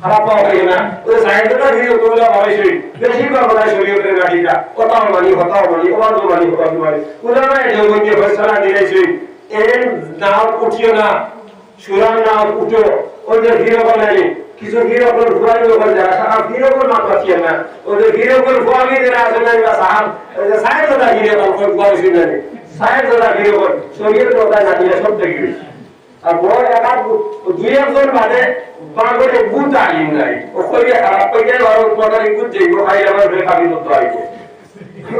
খারাপ হয় না ওই সাইডটা ভিডিও করলে ভালো সেই বেশি করে বলা শরীয়তের গাড়িটা কথা মানি ওবার মানি উলামা যখন যে ফয়সালা দিয়েছে এর নাম উঠিও না সুরান নাম উঠো ওই যে ভিডিও বানাই কিছু ভিডিও করে ঘুরাই করে যায় সারা ভিডিও করে না পাঠিয়ে না ওই যে ভিডিও করে ঘুরাই দেনা আছে না সাহাব সাইডটা ভিডিও করে ঘুরাই না সাইডটা ভিডিও করে শরীয়তের কথা না দিয়ে সব দেখি আর বড় একাত দুই একজন বাদে বাগরে গুড আলিম নাই ও কইয়া খারাপ কইয়া আর কোটারি গুড যেই ভাই আমার রে কাবি করতে আইছে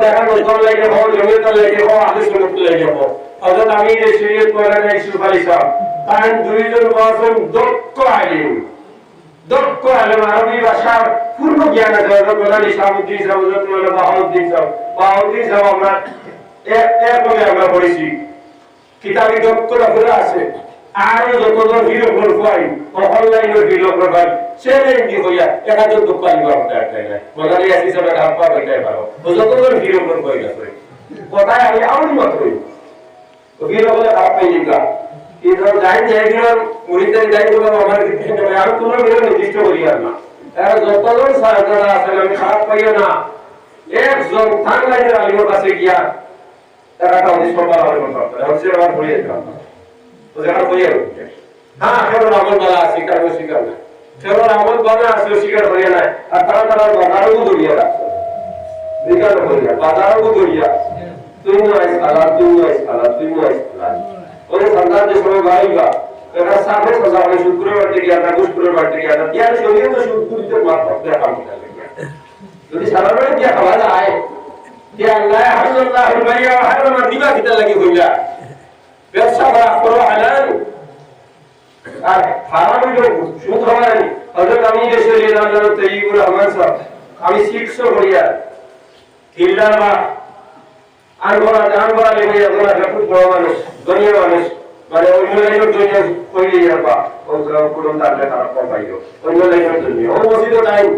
দেখা নতুন লাগে হল জমিতে লাগে ও আগে শুনতে লাগে হো হযরত আমি যে শরীয়ত করে নাই সুফারি সাহেব তার দুইজন ওয়াজন দক্ষ আলেম আরবি ভাষার পূর্ণ জ্ঞান আছে হযরত আলী শামউদ্দিন সাহেব হযরত বাহাউদ্দিন সাহেব আমরা এক বলে আমরা পড়েছি কিতাবি দক্ষতা পুরো আছে আর যতজন হিরো প্রোফাইল অনলাইনে হিরো প্রোফাইল সেলেন দি হইয়া একাধিক দোকান বাড়তে না বলারি আসি সব আপা কইতে পারো যতজন হিরো প্রোফাইল আছে কথায় আমি আউনি মাত্রই তো হিরো বলে আপনি নিকা এই ধর যাই যে হিরো মুরিদের যাই বলে আমার কিন্তু আর কোনো হিরো নির্দিষ্ট করি আর না আর যতজন সাহায্যরা আছে আমি খারাপ পাইও না একজন থানলাইনের আলিমের কাছে গিয়া তারা কাউকে সম্মান হবে করতে হচ্ছে আর পড়িয়ে দিলাম তো যারা কইয়া হ্যাঁ ফেরোর আমল বলা আছে কারণ স্বীকার না ফেরোর আমল বলা আছে স্বীকার করিয়া না আর তারা বাজারও দড়িয়া রাখছে বিকাল করিয়া বাজারও দড়িয়া তুই নয় সালা ওই সন্তান যে সময় গাইবা এরা সাথে সজাবে শুক্রবার থেকে আর শুক্রবার থেকে আর ইয়ার শরীরে তো শুক্রবার মাত্র দেখা যদি সারা বেলা দিয়া খাওয়া যায় যে আল্লাহ হাল্লাল্লাহু বাইয়া ওয়া হারামা রিবা কিতা লাগি হইলা ব্যবসা করা করো হালাল আর হারাম হইলো সুদ হয় হযরত আমি যে শরীরে আল্লাহর তাইয়িবুর রহমান সাহেব আমি 600 বড়িয়া কিল্লার বা আর বড় জান বড় লেগে আমরা খুব বড় মানুষ দুনিয়া মানুষ মানে অন্য লাইনের দুনিয়া কইলে যাবা ও কোন তার খারাপ পাইলো অন্য লাইনের দুনিয়া ও বসিত টাইম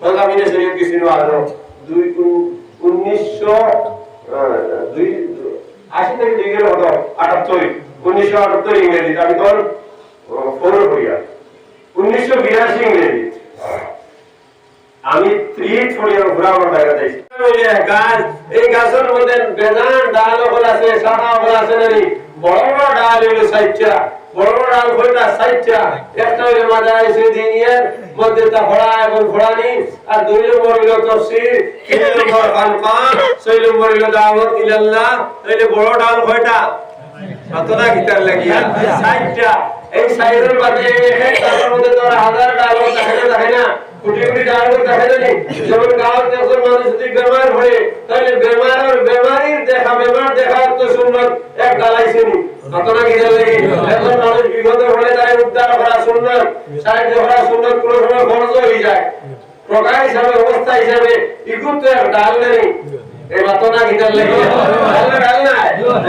হযরত আমি যে শরীরে কিছু আলো 1980 থেকে দিয়ে গেল হতো 1978 ইংরেজি আমি তখন 4 হইয়া 1982 ইংরেজি আমি 3 ছড়িয়ে ঘুরা আমার জায়গা যাইছি গাছ এই গাছের মধ্যে বেজান ডাল হল আছে শাখা হল আছে নানি বড় বড় ডাল হইলো 60টা বড় বড় ডাল কয়টা 60টা একটা হইলো মাদ্রাসা দিনিয়ার মধ্যে তা ফড়া এবং ফড়ানি আর দুই নম্বর হইলো তাফসীর তিন নম্বর খানকা ছয় নম্বর হইলো দাওয়াত ইলাল্লাহ তাইলে বড় ডাল কয়টা কতটা গিটার লাগিয়া 60টা এই সাইডের মধ্যে একটার মধ্যে তো হাজার ডাল থাকে না কোটি কোটি ডাল দেখা যায় যেমন গাঁও যখন মানুষ যদি বেমার হয় তাহলে বেমার আর বেমারির বেমার দেখা তো সুন্নাত এক গালাইছে নি কতটা গিটার লাগি এখন মানুষ বিপদে হলে তাই উদ্ধার করা সুন্নাত সাহায্য করা সুন্নাত কোন সময় ফরজ হয়ে যায় প্রকার হিসাবে অবস্থা হিসাবে ইকুত তো এক ডাল নেই এই মাতনা গিটার লাগি ডাল না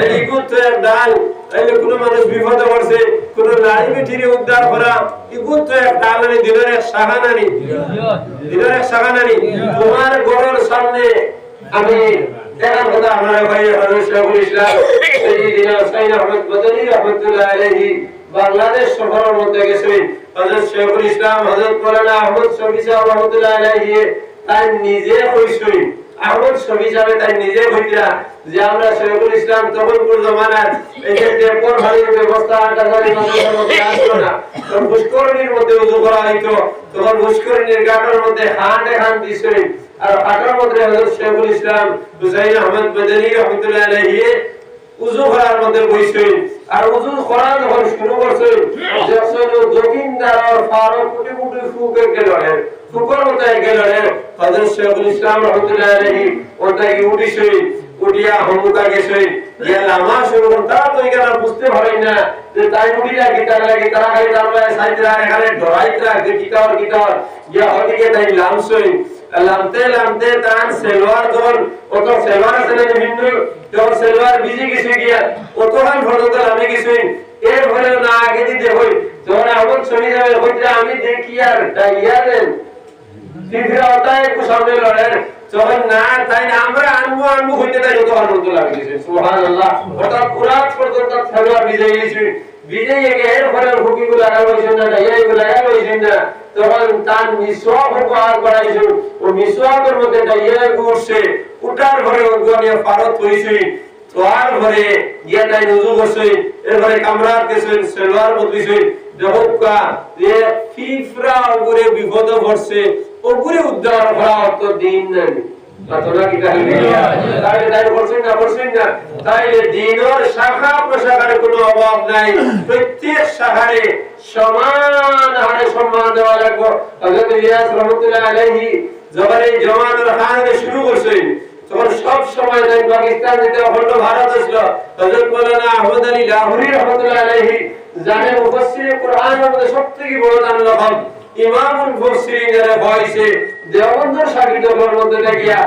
এই ইকুত তো এক ডাল তাইলে কোন মানুষ বিপদে পড়ছে কোন নারী বেটিরে উদ্ধার করা ইকুত তো এক ডাল নেই দিনের এক শাখানানি তোমার ঘরের সামনে আমি দেখার কথা আমরা ভাই হযরত শাইখুল ইসলাম সাইয়্যিদিনা হুসাইন আহমদ মাদানী রাহমাতুল্লাহ আলাইহি বাংলাদেশ সফরের মধ্যে গেছেন হযরত শাইখুল ইসলাম হযরত মাওলানা আহমদ শফি সাহেব রাহমাতুল্লাহ আলাইহি তাই নিজে কইছেন আহমদ শফি সাহেব তাই নিজে কইরা যে আমরা শাইখুল ইসলাম তখনপুর জমানার এই যে টেম্পোর হাড়ির ব্যবস্থা আটাজারি মাদ্রাসার মধ্যে আসলো না তখন পুষ্করিণীর মধ্যে ওযু করা হইতো তখন পুষ্করিণীর ঘাটের মধ্যে খান দিছেন আর ঘাটের মধ্যে হযরত শাইখুল ইসলাম হুসাইন আহমদ মাদানী রাহমাতুল্লাহ আলাইহি ওযু করার মধ্যে বসছেন আর ওযু করা যখন শুরু করছেন যখন জকিনদার আর ফারুক কোটি কোটি ফুকে গেলেন ফুকর মধ্যে গেলেন হযরত শাইখুল ইসলাম রাহমাতুল্লাহ আলাইহি ওটাই উঠিছেন উঠিয়া হমুকা গেছেন ইয়া লামা শুরু করতে তো এখানে বুঝতে পারেন না যে তাই উঠিলা গিটার লাগি তারা খালি দাঁড়ায় সাইদরা এখানে ডরাইতরা গিটার ইয়া হদিকে তাই লামছেন লামতে তান সেলওয়ার দল কত সেলওয়ার আছে না হিন্দু যখন সেলওয়ার ভিজে গেছে গিয়া কতক্ষণ পর্যন্ত আমি গেছেন এর ফলে না আগে দিতে হই যখন আহমদ শফি যাবে হইতে আমি দেখি আর ডাইয়ারেন তিনটা ওটাই একটু সামনে লড়েন যখন না তাই আমরা আনবো হইতে তাই যত আনন্দ লাগছে সুবহানাল্লাহ ওটা পুরা পর্যন্ত সেলওয়ার ভিজে গেছে বিজয়ী এর ফলে হুকিগুলো লাগাইছেন না এইগুলো লাগাইছেন না তখন তার মিসওয়াক উপহার করাইছেন ও মিসওয়াকের মধ্যে দাইয়া ঘুরছে উঠার ঘরে ওগুলো পারত হইছে তোয়ার ঘরে গিয়া তাই নজু করছে এরপরে কামরাত গেছেন সেলওয়ার বদলিছে দেহকা যে ফিফরা উপরে বিপদ পড়ছে উপরে উদ্ধার করা অত দিন নাই তাতলা কি তাহলে তাই বলছেন না তাইলে দিনের শাখা প্রশাখার কোনো অভাব নাই প্রত্যেক শাখারে সমান হারে সম্মান দেওয়া লাগবে হযরত ইলিয়াস রাহমাতুল্লাহ আলাইহি যখন এই জমানের হাতে শুরু করছেন তখন সব সময় তাই পাকিস্তান থেকে অখণ্ড ভারত আসলো হযরত মাওলানা আহমদ আলী লাহোরী রাহমাতুল্লাহ আলাইহি জানে মুফাসসির কোরআনের মধ্যে সবথেকে বড় দান লকব ইমামুল মুফাসসিরিনের বয়সে দেওবন্দের শাগির্দদের মধ্যে লাগিয়া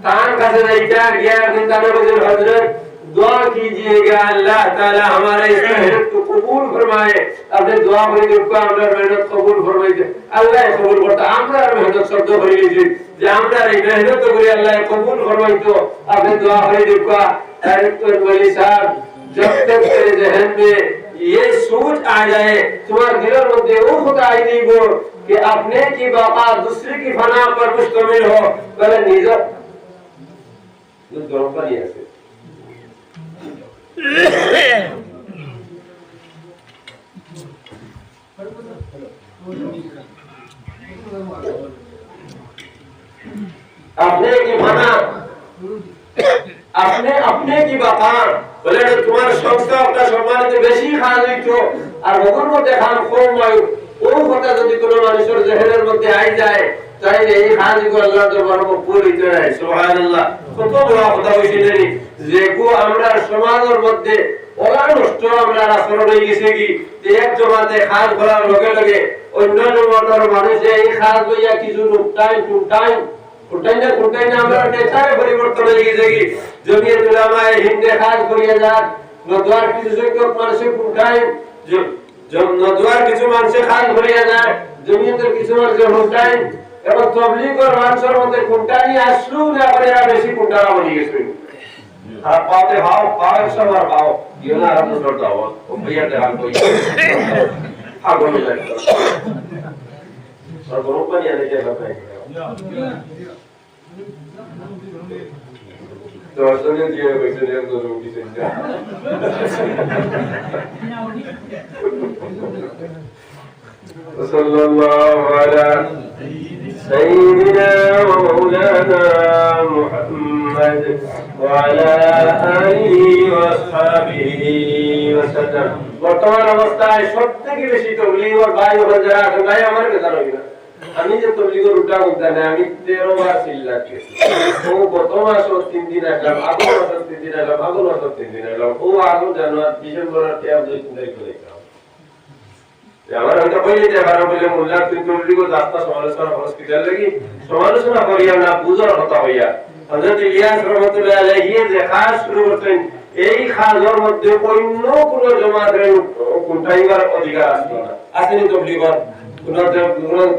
तान कासे जाइता गया जिंदाने बजर हजरत दुआ कीजिएगा अल्लाह ताला हमारे इस मेहनत को कबूल फरमाए अपने दुआ করে দেখো আমরা মেহনত কবুল ফরমাইতে আল্লাহ কবুল করতে আমরা মেহনত শব্দ করে লিখি যে আমরা এই মেহনত করে আল্লাহ কবুল ফরমাইতো আপনি দোয়া করে দেখো ডাইরেক্টর ওলি साहब जब तक तेरे जहन में ये सोच आ जाए तुम्हारे दिल में वो खुदा आई नहीं वो कि अपने की बाका दूसरे की फना पर मुश्तमिल हो पहले निजत गरम पानी আছে अपने की माना अपने की बाका বলে তোমার সংস্থা একটা সম্মানিত বেশি খান হইতো আর ওগুলোর মধ্যে খান কম হয় ও কথা যদি কোনো মানুষের জেহেনের মধ্যে আই যায় তাইলে এই খান গো আল্লাহর দরবারে কবুল হইতে নাই সুবহানাল্লাহ কত বড় কথা হইছে জানি যে গো আমরা সমাজের মধ্যে ওরা নষ্ট আমরা আচরণ হয়ে গেছে কি যে এক জমাতে খান করার লগে লগে অন্য জমাতের মানুষ এই খান লইয়া কিছু কুটাই না আমরা নেতারে পরিবর্তন হয়ে গেছে কি জমিয়ত উলামায়ে হিন্দে খান করিয়া যান নদওয়ার কিছু সংখ্যক মানুষ কুটাই নদওয়ার কিছু মানুষ খান করিয়া যায় জমিয়তের কিছু মানুষ কুটাই এবং তবলিগের মানুষের মধ্যে কুটানি আসলো না করে বেশি কুটারা হয়ে গেছে আর পাতে ভাও পাও সবার ভাও ইওনা আরম্ভ করতে হবে ও ভাইয়া দেখান কই আগল যায় আর গরম পানি আনে কে ভাই তো আসলে দিয়ে কইছে এর তো রুটি সেটা সাল্লাল্লাহু আলা سيدنا ومولانا محمد وعلى آله وأصحابه وسلم বর্তমান অবস্থায় সবথেকে বেশি তবলিগের ভাই ও যারা আছেন ভাই আমার কথা নয় না আমি যে তবলিগের উল্টা উল্টা না আমি 13 বার সিল্লাকে ও প্রথম মাসে 3 দিন আসলাম আগের মাসে 3 দিন আসলাম আগের মাসে 3 দিন আসলাম ও আগের জানুয়ারি ডিসেম্বরের 2 তারিখ করে আমার হয়তো কইলে যে বারো বলে মোল্লা তুই তবলিগ রাস্তা সমালোচনা হসপিটাল লাগি সমালোচনা করিয়া না বুঝার কথা হইয়া হযরত ইলিয়াস রাহমাতুল্লাহ আলাইহি যে খাস শুরু করতেন এই খাজের মধ্যে অন্য কোন জমাতের কোনটাইবার অধিকার আসতো না আসেনি তবলিগর কোন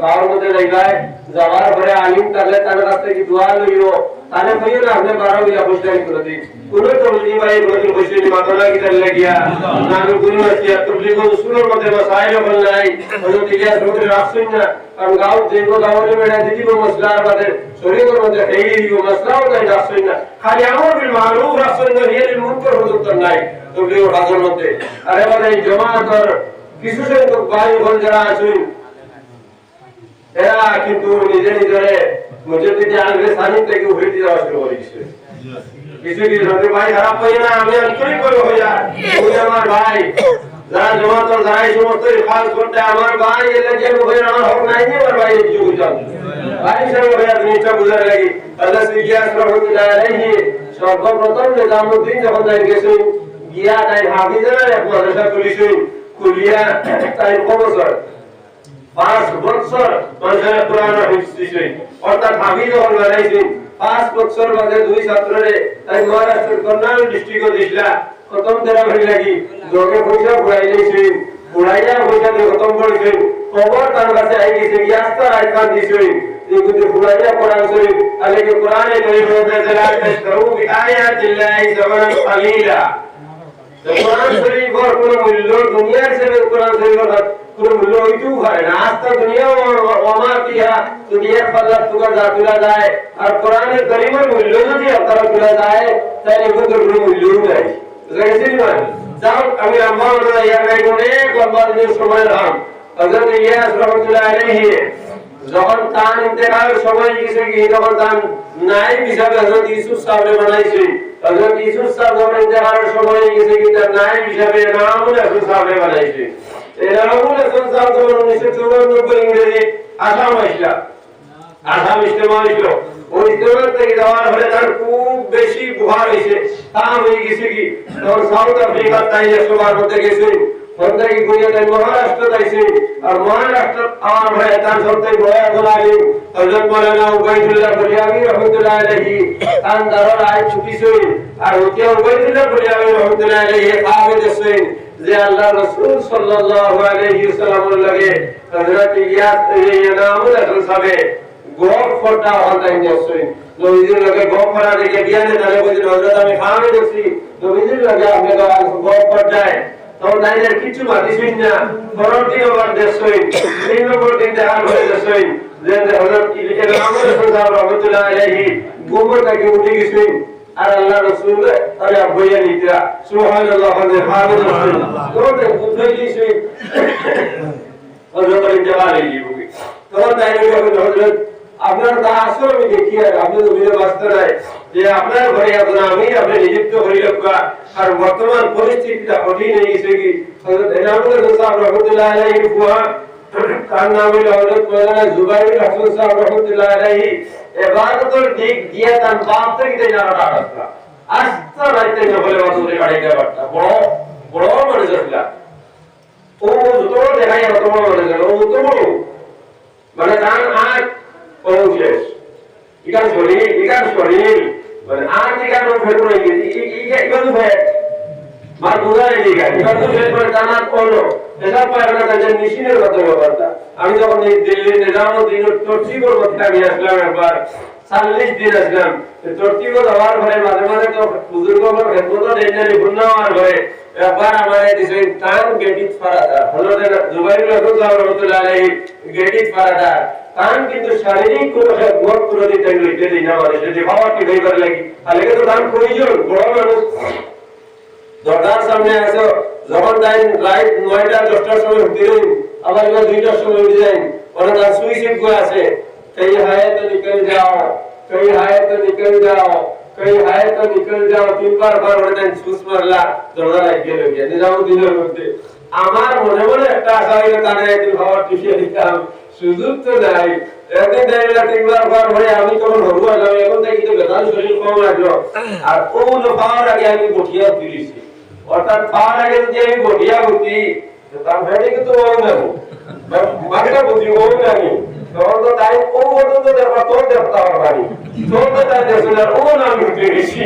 গাঁর মধ্যে লাগায় যাওয়ার পরে আলিম তাহলে তার কাছ থেকে দোয়া লইও তাহলে কইও না আপনি 12 বিলা বসটাই করে দিন কোন তবলিগ ভাই বলে বসে মাতলা কি তার লাগিয়া নাম গুরু আছে তবলিগ উসুলের মধ্যে মাসাইল বল নাই হযরত ইলিয়াস রাহমাতুল্লাহ রাসূল না কারণ গাঁও যেগো গাঁওরে মেডা দিদিব মসলার মধ্যে শরীরের মধ্যে এই দিব মসলাও নাই রাসূল না খালি আমর বিল মারুফ রাসূল না হিয়াল মুনকার হুজুর নাই তবলিগ হাজার মধ্যে আরে বলে এই জামাতের কিছু সংখ্যক ভাই বোন যারা আছেন এরা কিন্তু নিজে নিজে মুজাদ্দিদ আলবে সানি থেকে উঠে যাওয়া শুরু করেছে কিছু কি রতে ভাই খারাপ হয় না আমি আন্তরিক করে হইয়া ওই আমার ভাই যারা জমাত যারা এই সমস্ত খাস করতে আমার ভাই এলে যে হয়ে আমার হক নাই নি আমার ভাই কিছু বুঝান ভাই সঙ্গে হইয়া জিনিসটা বুঝার লাগি আল্লাহ সিগিয়াস রাহমাতুল্লাহ আলাইহি সর্বপ্রথম নিজামউদ্দিন যখন যাই গেছে গিয়া তাই হাফিজের এক মাদ্রাসা খুলিছেন খুলিয়া তাই কবছর 5 বছর মাঝে কোরআন হিফজ দিছে অর্থাৎ হাফিজ হল বানাইছেন 5 বছর বাদে দুই ছাত্ররে তাই মহারাষ্ট্রের কর্নাল ডিস্ট্রিক্টে দিছলা খতম দেরা হই লাগি যোগে পয়সা ঘুরাইলেছেন ঘুরাইয়া পয়সা দিয়ে খতম করেছেন খবর তার কাছে আই গেছে ইয়াস্তা রাইখান দিছেন এগুলো ঘুরাইয়া কোরআন শরীফ আলেকে কোরআনে কারীমের মধ্যে জালাল তাশরু বিআয়াতিল্লাহি সামানান কালীলা কোরআন শরীফের কোনো মূল্য দুনিয়ার হিসেবে কোরআন শরীফের কোনো মূল্য হইতেও পারে না। আজ তো দুনিয়া ওমা ফিহা, দুনিয়ার পাল্লা তুকা যা তোলা যায়, আর কোরআনের কালিমার মূল্য যদি আপনারা তোলা যায় তাহলে এগুলোর কোনো মূল্যও নাই। বুঝা গেছে না? যাও আমি আমার ইয়ার গাইড অনেক লম্বা দিনের সময় রাম হযরত ইলিয়াস রাহমাতুল্লাহ আলাইহি যখন তার ইন্তেকালের সময় গেছে কি তখন তার নায়েব হিসাবে হযরত ইউসুফ সাহেব বানাইছে। হযরত ইউসুফ সাহেব যখন ইন্তেকালের সময় গেছে কি তার নায়েব হিসাবে নামুল হাসান সাহেব বানাইছে। এই নামুল হাসান সাহেব যখন 1994 ইংরেজি আসাম আসলা, আসাম ইজতেমা হইলো, ওই ইজতেমা থেকে যাওয়ার ফলে তার খুব বেশি বুহার হয়েছে, তা হয়ে গেছে কি তখন সাউথ আফ্রিকার তাই সবার মধ্যে গেছে, ওখানে গিয়ে তাই মহারাষ্ট্র যাইছে। আর মহারাষ্ট্র আমার ভাই তার সবথেকে বড় একজন আলিম হযরত মাওলানা উবাইদুল্লাহ বলিয়াবি রাহমাতুল্লাহ আলাইহি তার দারুল আয় ছুটিছে। আর ওকে উবাইদুল্লাহ বলিয়াবি রাহমাতুল্লাহ আলাইহি কাবে দেন যে আল্লাহ রাসূল সাল্লাল্লাহু আলাইহি ওয়াসাল্লামের লাগে হযরত ইলিয়াস নামুল হাসান সাহেব গোপ ফটা হতাই দেন। নবীজির লাগে গোপ ফটা দেখে বিয়ানে তারে বলেন হযরত আমি খামে দেখছি নবীজির লাগে আপনি গোপ ফটায় তখন তাইদের কিছু মাতিছেন না। পরবর্তী আবার দেশই 3 নম্বর দিন দেখার হয়ে দেশই যে হযরত ইলিয়াস রাহমাতুল্লাহ আলাইহি গোবর থেকে উঠে গেছেন। আর আল্লাহ রাসূল আরে আব্বাইয়া নিতা সুবহানাল্লাহ আলহামদুলিল্লাহ তোতে উঠে গেছে হযরত ইন্তেকাল হয়ে গেছে। তখন তাইদের হযরত আপনার তা আসলে আমি দেখি আর আপনি তো বিলে বাঁচতে নাই যে আপনার ঘরে এখন আমি আপনি নিযুক্ত হয়ে লোকা। আর বর্তমান পরিস্থিতিটা কঠিন হয়ে গেছে কি হযরত এনামুল হাসান সাহেব রাহমাতুল্লাহ আলাইহি ফুয়া তার নাম হলো হযরত মাওলানা জুবাইর হাসান সাহেব রাহমাতুল্লাহ আলাইহি ইবাদতের দিক দিয়ে তার বাপ থেকে তাই জানাটা আসলা আস্তা রাইতে না বলে মাসুরে গাড়িটা বাড়তা বড় বড় মানুষ আসলা। ও যত দেখাই অত বড় মানুষ ও তো বড় মানে তার আজ ও শেষ ইকান শরীর মানে আজ ইকান ফেরত হয়ে গেছে ইকান ফেরত মার বুঝাই দিগা ইকান তো ফেরত করে জানাত করলো এসব পারে না যে মেশিনের কথা ব্যাপারটা। আমি যখন দিল্লি নিজামুদ্দিন তরতিবর মধ্যে আমি আসলাম একবার 40 দিন আসলাম তরতিবর হওয়ার পরে মাঝে মাঝে তো বুজুর্গদের খেদমত দেননি ভুলনা হওয়ার পরে একবার আমারে দিছেন টান গেটিত ফারাদা হযরত জুবাইর রাহমাতুল্লাহ আলাইহি গেটিত ফারাদা কারণ কিন্তু শারীরিক কোনো খেদমত করে দিতে লইতে দিই না মানে যদি খাওয়ার কি দেই করে লাগি তাহলে তো দান প্রয়োজন বড় মানুষ দরজার সামনে আসো যখন টাইম রাইট 9টা 10টার সময় উঠিলেন আবার 2টার সময় উঠে যান ওরা তার সুইসাইড করে আছে কই হায় তো নিকল যাও কই হায় তো নিকল যাও কই হায় তো নিকল যাও তিনবার ওরা টাইম সুস মারলা দরজা লাগিয়ে গেল নিজামুদ্দিনের মধ্যে। আমার মনে মনে একটা আশা হইল তারে একদিন খাবার টিকিয়ে দিতাম সুযোগ তো নাই। একদিন দেখলাম তিনবার পরে আমি তখন হবু আসলাম এখন থেকে তো বেতাল শরীর কম লাগলো আর ও পাওয়ার আগে আমি বটিয়া তুলিছি অর্থাৎ পাওয়ার আগে যদি আমি বটিয়া উঠি তার ভেড়ে কিন্তু ও নেব মাটিটা বুঝি ও নেব তখন তো তাই ও পর্যন্ত দেখবা তোর দেখতে পারি তোর তো তাই দেখছিল ও নাম উঠে গেছি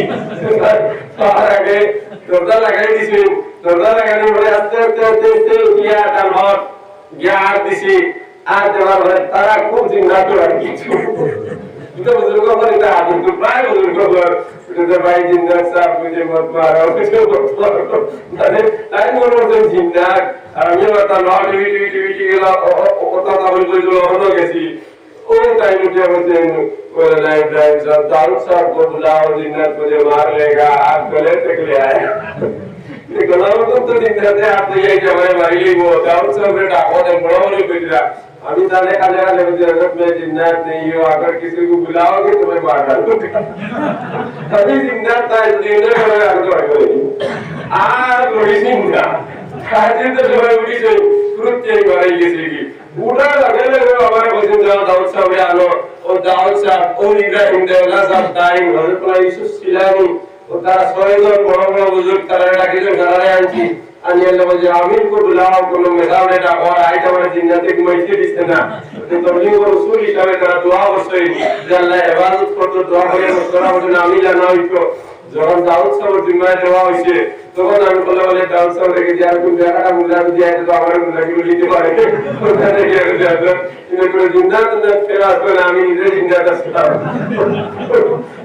পাওয়ার আগে দরজা লাগাই দিছি দরজা লাগানোর পরে আস্তে আস্তে আস্তে আস্তে উঠিয়া তার ঘর গিয়া আর দিছি আর দেওয়ার পরে তারা খুব চিন্তা করে কিছু तो बुजुर्ग को इतना आदमी को प्राय बुजुर्ग को तो भाई जिंदा साहब मुझे मत मारो मुझे मत मारो अरे टाइम मोर से जिंदा और मैं बता लॉट टीवी गेला ओता ता बोल बोल होनो गेसी ओ टाइम मुझे मुझे वो लाइव ड्राइव सब दारू साहब को बुलाओ जिन्नत मुझे मार लेगा आप गले तक ले आए निकलाओ तो दिन रहते आप तो ये जब मारी ली वो दारू साहब ने डाको ने बड़ा बड़ा पिटरा अभी ताले का जगह ले मुझे अगर मैं जिन्नत नहीं हो अगर किसी को बुलाओगे तो मैं मार डालूंगा अभी जिन्नत था दिन में मैं आगे बढ़ आ लोही सिंगा खाते तो जो है उड़ी से कृत्य मारी किसी की उड़ा लगे हमारे वजन दाऊद साहब आलो और दाऊद साहब और इब्राहिम देवला साहब टाइम हजरत यूसुफ सिलानी और तारा सोएगन बड़ा बड़ा बुजुर्ग तारा डाके जो घरारे आंची अन्य लोग जो आमीन को बुलाओ को लोग मेहमान ने डाको और आइट हमारे जिन्नत एक मस्जिद इस्तेना तो तबलीग और रसूल इशारे तारा दुआ वरसोई जल्ला इबादत करते दुआ करे मशवरा वजन आमीन लाना इसको जो हम दाऊद साहब जिम्मेदार हुआ इसे তখন আমি বলে ডান্সার রেখে যে আর কোন জায়গাটা মুদ্রা দিয়ে তো আমার মুদ্রাগুলো নিতে পারে ওখানে গিয়ে কিন্তু কোনো জিন্দাত ফেরা আসবে না, আমি নিজে জিন্দাত আসলাম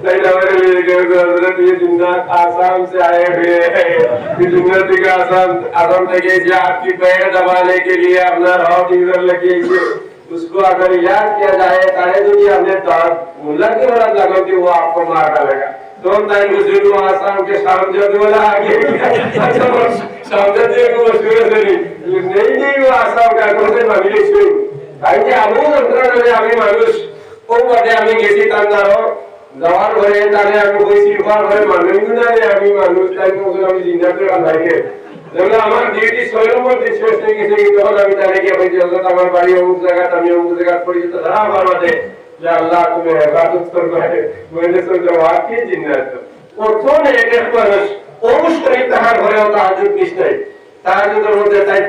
नहीं हमारे लिए हजरत ये जिन्नात आसाम से आए हुए हैं, जिन्नत का आसाम तक ये आपकी पैर दबाने के लिए अपना रॉड इधर लगेंगे, उसको अगर याद किया जाए तारे जो ये हमने मुल्ला की औरत लगा कि वो आपको मार डालेगा। तो टाइम मुस्लिम आसाम के सामने वाला आगे अच्छा सामने को मशहूर नहीं वो आसाम का कौन से मामले से भाई जी आबू अंतराले आमी मानुष ओ बाटे आमी गेसी तांदारो जवान घरे तारे आमी কইছি ফার ঘরে মানুষ না রে আমি মানুষ তাই কোন আমি জিন্দা করে আনলাইকে যেন আমার ডিউটি 6 নম্বর দিন শেষ হয়ে গেছে তখন আমি তারে কি ভাই হযরত আমার বাড়ি অমুক জায়গা আমি অমুক জায়গা পরিচিত ধরা বারবাদে যে আল্লাহ তুমি হেফাজত করবে মহিলা সরকার ওয়াকি জিন্নাত প্রথমে এক মানুষ অবশ্যই তাহার ঘরেও তাহাজ্জুদ মিস নাই তাহাজ্জুদের মধ্যে তাই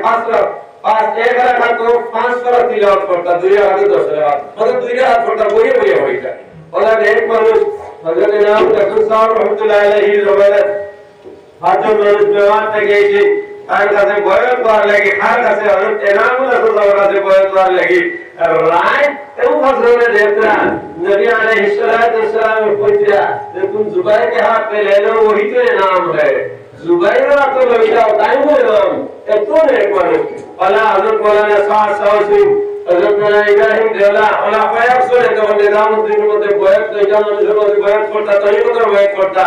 5 एक रकात तो 5 রাকাত তিলাওয়াত করতা 2 রাকাত 10 রাকাত মানে 2 রাকাত পড়তা বইয়ে বইয়ে হইতা ওলা এক মানুষ হযরত ইমাম রাসূল সাল্লাল্লাহু রাহমাতুল্লাহি আলাইহি জবানাত হাজর মানুষ ব্যবহার থেকে এসে তার কাছে বয়ান করার লাগি তার কাছে হযরত ইমাম রাসূল সাল্লাল্লাহু কাছে বয়ান করার লাগি রায় এবং হযরত দেবরা নবী আলাইহিস সালাতু ওয়াস সালাম কইরা যে तुम जुबैर के हाथ पे ले लो वही तो इनाम है जुबैर तो लइला टाइम हो नाम এত নেক মানুষ আলা হযরত মাওলানা সাদ সাওসি হযরত মাওলানা ইব্রাহিম দেওলা আলা কয়েক সরে তখন নিজামউদ্দিনের মধ্যে বয়াত কইটা মানুষের মধ্যে বয়াত করতা তরিকতের বয়াত করতা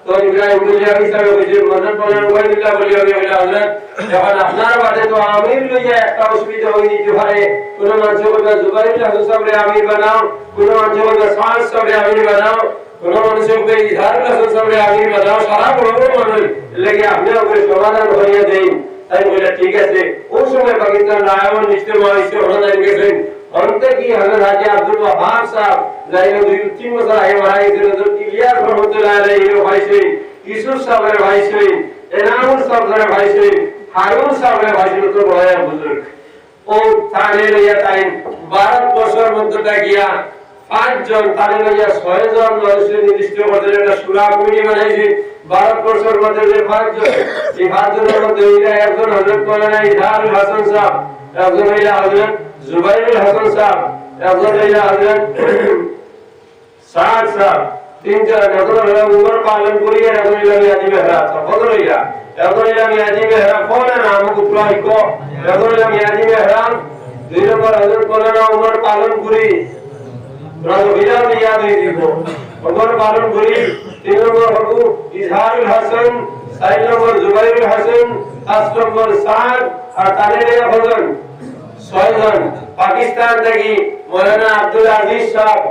তো ইব্রাহিম দুলিয়া হিসাবে কইছে মদন মাওলানা ওয়াইদুল্লাহ বলিয়া গেলা হযরত যখন আপনার বাদে তো আমির লইয়া একটা অসুবিধা হই দিতে পারে কোন মানুষ বলবে জুবাইর হাসান সাহেবরে আমির বানাও কোন মানুষ বলবে সাদ সাহেবরে আমির বানাও কোন মানুষ বলবে ইজহার হাসান সাহেবরে আমির বানাও সারা বড় বড় মানুষ লাগি আপনি ওকে সমাধান হইয়া দেন তাই বলে ঠিক আছে ওই সময় পাকিস্তান রায়ন ইজতেমা হইছে ওখানে গেছেন অন্তে কি হযরত হাজী আব্দুল ওয়াহাব সাহেব যাইলে 2-3 বছর আগে মারা গেছেন হযরত ইলিয়াস রহমাতুল্লাহ আলাইহি ভাই ছিলেন ইউসুফ সাহেবের ভাই ছিলেন এনামুল সাহেবের ভাই ছিলেন হারুন সাহেবের ভাই ছিলেন তো বড় বুজুর্গ ও তারে লইয়া তাই 12 বছর মধ্যে গিয়া 5 জন তারে লইয়া 6 জন মানুষের নির্দিষ্ট করতে একটা সুরা কমিটি বানাইছে 12 বছর মধ্যে যে 5 জন এই 5 জনের মধ্যে একজন হযরত মাওলানা ইজহারুল হাসান সাহেব একজন হইলা হযরত জুবাইরুল হাসান সাহেব একজন হইলা হযরত সাদ সাহেব তিনজন একজন হইলা উমর পালনপুরি আর একজন হইলা মিয়াজি মেহরা কত হইলা একজন হইলা মিয়াজি মেহরা কোন নাম কুতরাই কো একজন হইলা মিয়াজি মেহরা দুই নম্বর হযরত মাওলানা উমর পালনপুরি রাজু বিলা ইয়াদ দিব উমর পালনপুরি তিন নম্বর হবু ইজহারুল হাসান চার নম্বর জুবাইরুল হাসান পাঁচ নম্বর সাদ আর তারে হযরত 6 জন পাকিস্তান থেকে মাওলানা আব্দুল আজিজ সাহেব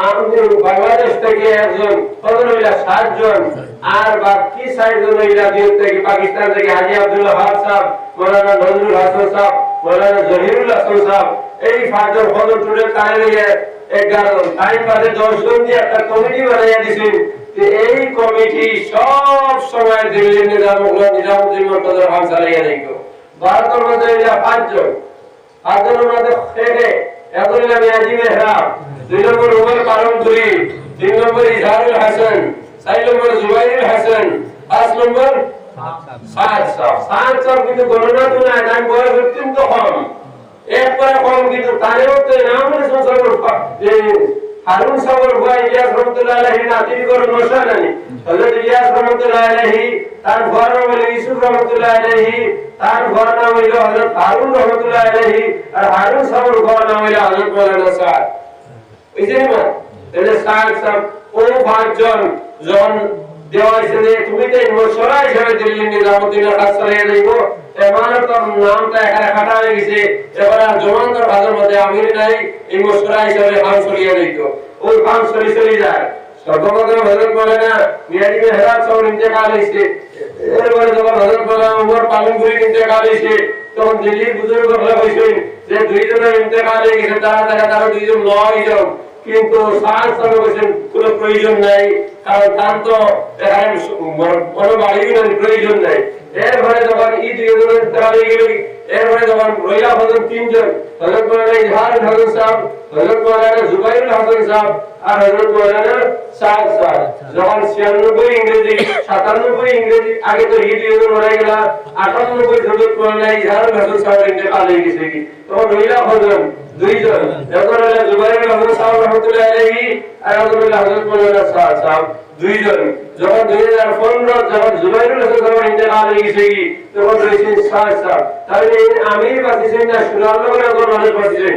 আমাদের বাংলাদেশ থেকে একজন কত হইলা 7 জন আর বাকি 6 জন হইলা দিক থেকে পাকিস্তান থেকে হাজী আব্দুল ওয়াহাব সাহেব মাওলানা নজরুল হাসান সাহেব মাওলানা জহিরুল হাসান সাহেব এই 5 জন হযরত টুডে তারে লইয়া 11 জন তাই বাদে 10 জন দিয়ে একটা কমিটি বানাইয়া দিছেন যে এই কমিটি সব সময় দিল্লির নিজামউদ্দিন মরতজা খান চালাইয়া রাখো ভারতের মধ্যে হইলা 5 জন আদরের মধ্যে থেকে একজন হইলা মিয়াজি মেহরা দুই নম্বর উমর পালনপুরি তিন নম্বর ইজহারুল হাসান চার নম্বর জুবাইরুল হাসান পাঁচ নম্বর সাদ সাহেব কিন্তু গণনা তো না নাম বয়স অত্যন্ত কম একবারে কম কিন্তু তারেও তো নাম হারুন সাহেবের ভাই ইলিয়াস রহমাতুল্লাহ আলাইহি নাতির ঘর নশানানি হযরত ইলিয়াস রহমাতুল্লাহ আলাইহি তার ঘর নাম হলো ইউসুফ রহমাতুল্লাহ আলাইহি তার ঘর নাম হলো হযরত হারুন রহমাতুল্লাহ আলাইহি আর হারুন সাহেবের ঘর নাম হলো হযরত মাওলানা সাদ বুঝছেন না তাহলে সাহেব ও পাঁচজন জন দেওয়াইছে যে তুমি তো মশরা হিসেবে দিল্লি নিজামউদ্দিনের কাজ চালিয়ে যাইব এমানত নামটা এখানে কাটা হয়ে গেছে এবার আর জমানদার ভাগের মধ্যে আমির নাই এই মশরা হিসেবে কাম চলিয়ে যাইত ওই কাম চলে যায় সর্বপ্রথম হযরত মাওলানা মিয়াজি মেহরাব সাহেব ইন্তেকাল হইছে এরপরে যখন হযরত মাওলানা উমর পালনপুরি ইন্তেকাল হইছে তখন দিল্লির বুজুর্গ হলে হইছেন যে দুইজনের ইন্তেকাল হয়ে গেছে তারা দুইজন লয় জন কিন্তু সাত সাহেব বলেন কোনো প্রয়োজন নাই কারণ তার তো এখানে কোনো বাড়ির প্রয়োজন নাই এরপরে যখন এই দুইজনের ইন্তেকাল হয়ে গেল এরপরে যখন রইলা হজরত তিনজন, হযরত মাওলানা ইজহার হাসান সাহেব, হযরত মাওলানা জুবাইর হাসান সাহেব আর হযরত মাওলানা সাদ সাহেব। যখন 96 ইংরেজি 97 ইংরেজি আগে তো হিট ইউজ হয়ে গেল, 98 হযরত মাওলানা ইজহার হাসান সাহেব ইন্তেকাল হয়ে গেছে কি, তখন রইলা হজরত দুইজন, যখন জুবাইর হাসান সাহেব রহমাতুল্লাহ আলাইহি আর হযরত মাওলানা সাদ সাহেব দুইজন। যখন 2015 যখন জুবাইরুল হাসান সাহেব ইন্তেকাল হয়ে গেছে কি, তখন রয়েছেন সাদ সাহেব। তাহলে আমির বাঁচিয়েছেন না সুরার লোকের একজন মানুষ বাঁচিয়েছেন,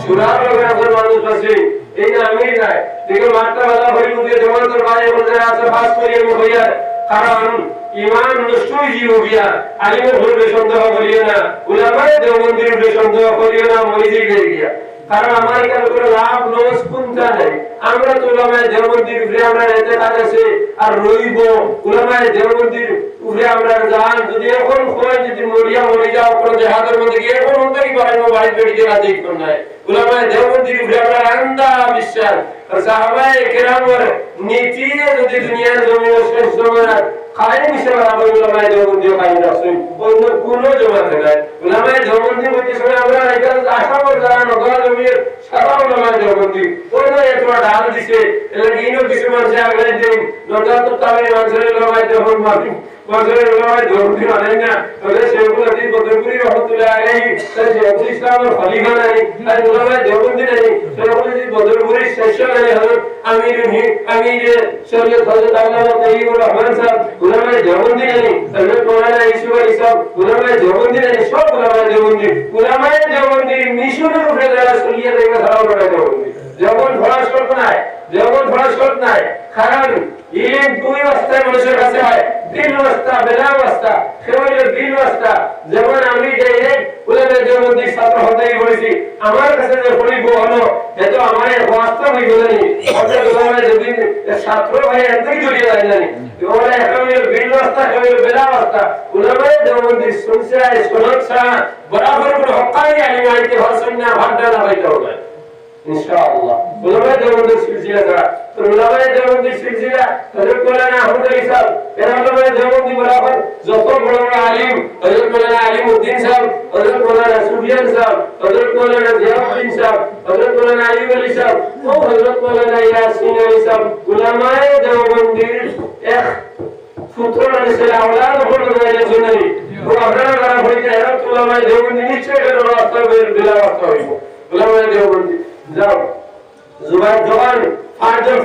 সুরার লোকের একজন মানুষ বাঁচিয়েছেন, এই যে আমির নাই দেখে মাত্রা বাধা হয়ে মুখে যেমন তোর ভাই বলতে আছে পাস করি আমি হইয়া, কারণ ইমান নষ্টই জীব হইয়া আলিমের ভুলবে সন্দেহ করিও না, উলামায়ে দেওবন্দির ভুলবে সন্দেহ করিও না, মরিজি গিয়ে গিয়া। কারণ আমার এখানে কোনো লাভ লস কোনটা নেই। আমরা তো উলামায়ে দেওবন্দির উপরে আমরা রেতে কাজ আছে আর রইব, উলামায়ে দেওবন্দির উপরে আমরা জান যদি এখন হয় যদি মরিয়া মরে যাও কোনো জেহাদের মধ্যে গিয়ে এখন অন্তরই পারেন বাড়ি বেরিয়ে রাজি কোন নাই। উলামায়ে দেওবন্দির উপরে আমরা আন্দা বিশ্বাস আর সাহাবায়ে কেরামের নীতি যদি দুনিয়ার জমিনে শেষ জমানা কায়েম হিসেবে আবার উলামায়ে দেওবন্দি কায়েম রাখছেন, অন্য কোনো জমাতে নাই। উলামায়ে দেওবন্দি বলতে সময় আমরা এখানে আশা করে যারা নগর জমির সারা উলামায়ে দেওবন্দি ওই এত ডাল দিছে এলাকিনও কিছু মানুষ আগলে দিন নজর তো তাহলে মানুষের উলামায়ে দেওবন্দি মানুষের উলামায়ে দেওবন্দি মানে না, তাহলে শেখুল হাদিস বদরপুরি রহমাতুল্লাহ আলাইহি তাহলে শেখুল ইসলামের খলিফা নাই আর উলামায়ে দেওবন্দি নাই, শেখুল হাদিস বদরপুরি শেষ নাই হযরত আমির শরীয়ত হযরত আল্লামা তাইয়িবুর রহমান সাহেব উলামায়ে দেওবন্দি নাই, হযরত মাওলানা ইউসুফ আলী সাহেব উলামায়ে দেওবন্দি নাই, সব উলামায়ে দেওবন্দি। উলামায়ে দেওবন্দির মিশনের উপরে যারা চলিয়ে দেখবে তারা উলামায়ে দেওবন্দি। যেমন ফরাসত নাই, যেমন ফরাসত নাই, কারণ ইলম দুই অবস্থায় মানুষের কাছে হয়, দিল অবস্থা বেলা অবস্থা, সে হইল দিল অবস্থা। যেমন আমি ডাইরেক্ট উলামায়ে দেওবন্দির ছাত্র হতেই বলেছি, আমার কাছে যে পড়িব হলো এত আমার বাস্তব হইল না, অর্থাৎ উলামায়ে দেওবন্দির ছাত্র ভাই এতই জড়িয়ে যায় না, ওরা একটা হইল দিল অবস্থা, একটা হইল বেলা অবস্থা। উলামায়ে দেওবন্দির সুলসিলায়ে সনদ ছাড়া বরাবর কোনো হক্কানি আলিম আইতে ভাষণ না ভাড্ডা না হইতে হবে ইনশাআল্লাহ। উলামায়ে দেওবন্দির সিলসিলা ছাড়া তো উলামায়ে দেওবন্দির সিলসিলা হযরত মাওলানা আহমদ আলী সাহেব এরা উলামায়ে দেওবন্দি বরাবর যত বড় বড় আলিম, হযরত মাওলানা আলিমউদ্দিন সাহেব, হযরত মাওলানা সুফিয়ান সাহেব, হযরত মাওলানা জিয়াউদ্দিন সাহেব, হযরত মাওলানা আইয়ুব আলী সাহেব ও হযরত মাওলানা ইয়াসিন আলী সাহেব উলামায়ে দেওবন্দির এক পুত্র ছিল আওলাদ হল না জুনারি ও আপনারা যারা হইতে এরা উলামায়ে দেওবন্দি নিশ্চয়ই এর রাস্তা বের দিলা রাস্তা হইব। উলামায়ে দেওবন্দি যাও জুবাইর জওয়ান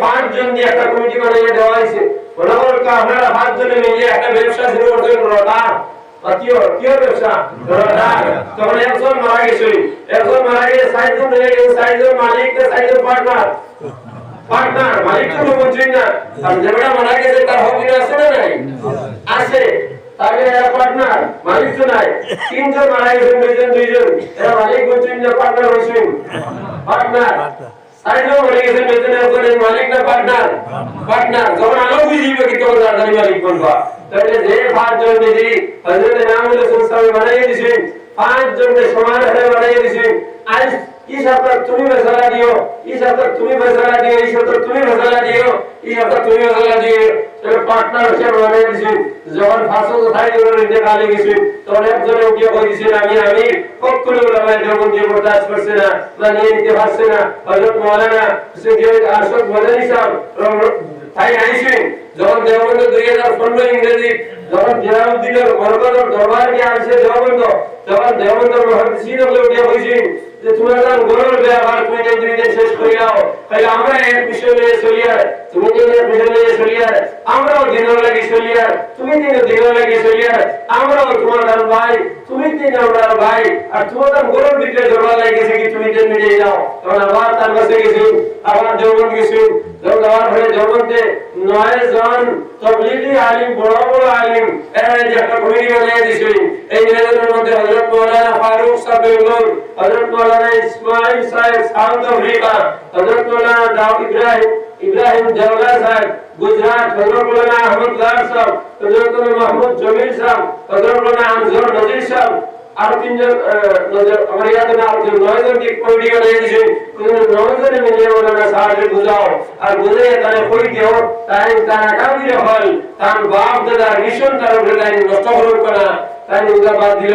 পাঁচজন দিয়ে একটা কমিটি বানিয়ে দেওয়া হয়েছে, বরাবর কা আপনারা পাঁচজনে মিলে একটা ব্যবসা শুরু করছেন রটা কি ব্যবসা রটা। তখন একজন মারা গেছে, একজন মারা গিয়ে ৬০ জন রয়ে গেছে, ৬০ জন মালিক ৬০ জন পার্টনার মালিক তো বুঝছেন না, আর যেটা মারা গেছে তার হক আছে না নাই আছে, তাহলে এরা পার্টনার মালিক তো নাই। ৩ জন মারা গেছেন, ২ জন এরা মালিক বুঝছেন না পার্টনার হয়েছেন পার্টনার। ৬০ জন মরে গেছেন, ২ জন একজন মালিক না পার্টনার পার্টনার। যখন আলো বুঝিবে কি তখন তাড়াতাড়ি মালিক বলবা। তাহলে যে ৫ জন যদি হযরত ইমামুল হোসেন সাহেব বানিয়ে দিয়েছেন, ৫ জনকে সমান হারে বানিয়ে দিয়েছেন, আজ এই সপ্তাহ তুমি ফয়সালা দিও, এই সপ্তাহ তুমি ফয়সালা দিও, এই সপ্তাহ তুমি ফয়সালা দিও, এই সপ্তাহ তুমি ফয়সালা দিও, তাহলে পার্টনার হিসেবে বানিয়ে দিয়েছেন। যখন ৫৬০ জনের ইন্তেকাল হয়ে গেছে তখন একজনে উঠিয়ে বলে দিয়েছেন আমি কখনো উলামায়ে দেওবন্দি বরদাস্ত করছে না বা নিয়ে নিতে পারছে না। হযরত মাওলানা আরশদ মাদানী সাহেব তাই আইসেন যখন দেওবন্দ 2015 ইংরেজি যখন জিয়াউদ্দিনের বরকতের দরবার নিয়ে আসছে দেওবন্দ, তখন দেওবন্দের মুহাদ্দিসিন হলে উঠিয়ে বলছেন যে তোমরা যান গরুর ব্যবহার তুমি যে শেষ করে দাও, তাহলে আমরা এক বিষয় নিয়ে চলিয়ার, তুমি যে এক বিষয় নিয়ে চলিয়ার, আমরাও দিনের লাগি চলিয়ার, তুমি দিনের লাগি চলিয়ার, আমরাও তোমার ভাই, তুমি আমরা ভাই, আর তোমার গরুর ভিতরে দরবার লাগিয়েছে কি তুমি যে মিলে যাও। তখন আবার তার কাছে গেছি, আবার দেওবন্দ গেছি, যখন যাওয়ার পরে দেওবন্দে ৯ জন তাবলীগী আলিম বড় বড় আলিম এরা যে একটা কমিটি বানিয়ে দিয়েছে। এই ৯ জনের মধ্যে হযরত মাওলানা ফারুক সাহেব, হযরত মাওলানা ইসমাইল সাহেব সাউথ আফ্রিকা, হযরত মাওলানা দাউদ ইব্রাহিম জাওলা সাহেব গুজরাট, হযরত মাওলানা আহমদ লার সাহেব, হযরত মাহমুদ জমিল সাহেব, হযরত মাওলানা আনজর নজির সাহেব আর তিনজন নজর আমার ইয়াদ না আর নয়জন কি কমিটি বানিয়ে দিয়েছে নয়জনে মিলে ওনারা সাহায্য বুঝাও আর বুঝে তারা কই দিও তাই তারা কাবির হল তার বাপ দাদা মিশন তার উপরে তাই নষ্ট করুক না তাই উদা বাদ দিল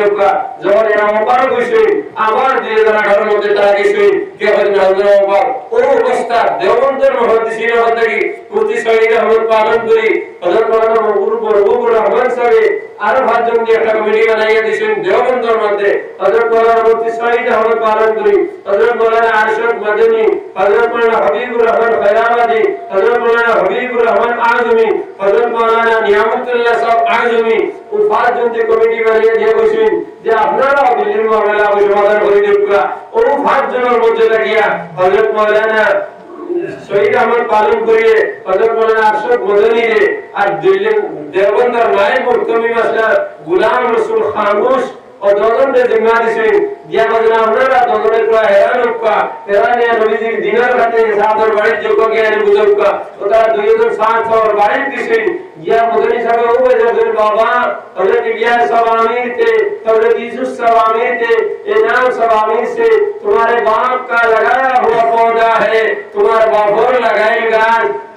যখন এরা অপার কইছে আবার যে তারা ঘরের মধ্যে তারা গেছে কে হয়তো না অপার ও অবস্থা দেওবন্দের মহাদিসিন হতে মুফতি সৈয়দ আহমদ পালন করি হযরত মাওলানা মহবুবুর রহমান সাহেব আর ভাজন দিয়ে একটা কমিটি বানাইয়া দিয়েছেন দেওবন্দের মধ্যে হযরত মাওলানা মুফতি সৈয়দ আহমদ পালন করি হযরত মাওলানা আরশাদ মাদানী হযরত মাওলানা হাবিবুর রহমান খয়রাবাদী হযরত মাওলানা হাবিবুর রহমান আজমি হযরত মাওলানা নিয়ামতুল্লাহ সাহেব আজমি ও ভাজন দিয়ে কমিটি বানিয়ে দিয়ে বসেন যে আপনারা দিল্লির মামলা সমাধান করে দেবকা ও ভাজনের মধ্যে লাগিয়া হযরত মাওলানা শহীদ আহমদ পালন করিয়ে হযরত মাওলানা আরশাদ মাদানী রে আর দিল্লি দেওবন্দের নায়েব মুফতি মাসলা গোলাম রসুল খামোশ ও দজনকে জিম্মা দিছেন দিয়া বলেন আপনারা দজনের প্রায় হেরানিয়া নবীজির দিনের হাতে সাদর বাড়ির যোগ্য জ্ঞানী বুঝুকা ও তারা 2007 বাড়ির দিছেন গিয়া মদনী সাহেব ও বলেন বাবা হযরত ইলিয়াস সাহেব আমির थे हजरत यूसुफ साहब आमिर थे इनाम साहब आमिर से तुम्हारे बाप का लगाया हुआ पौधा है तुम्हारा बाबोर लगाएगा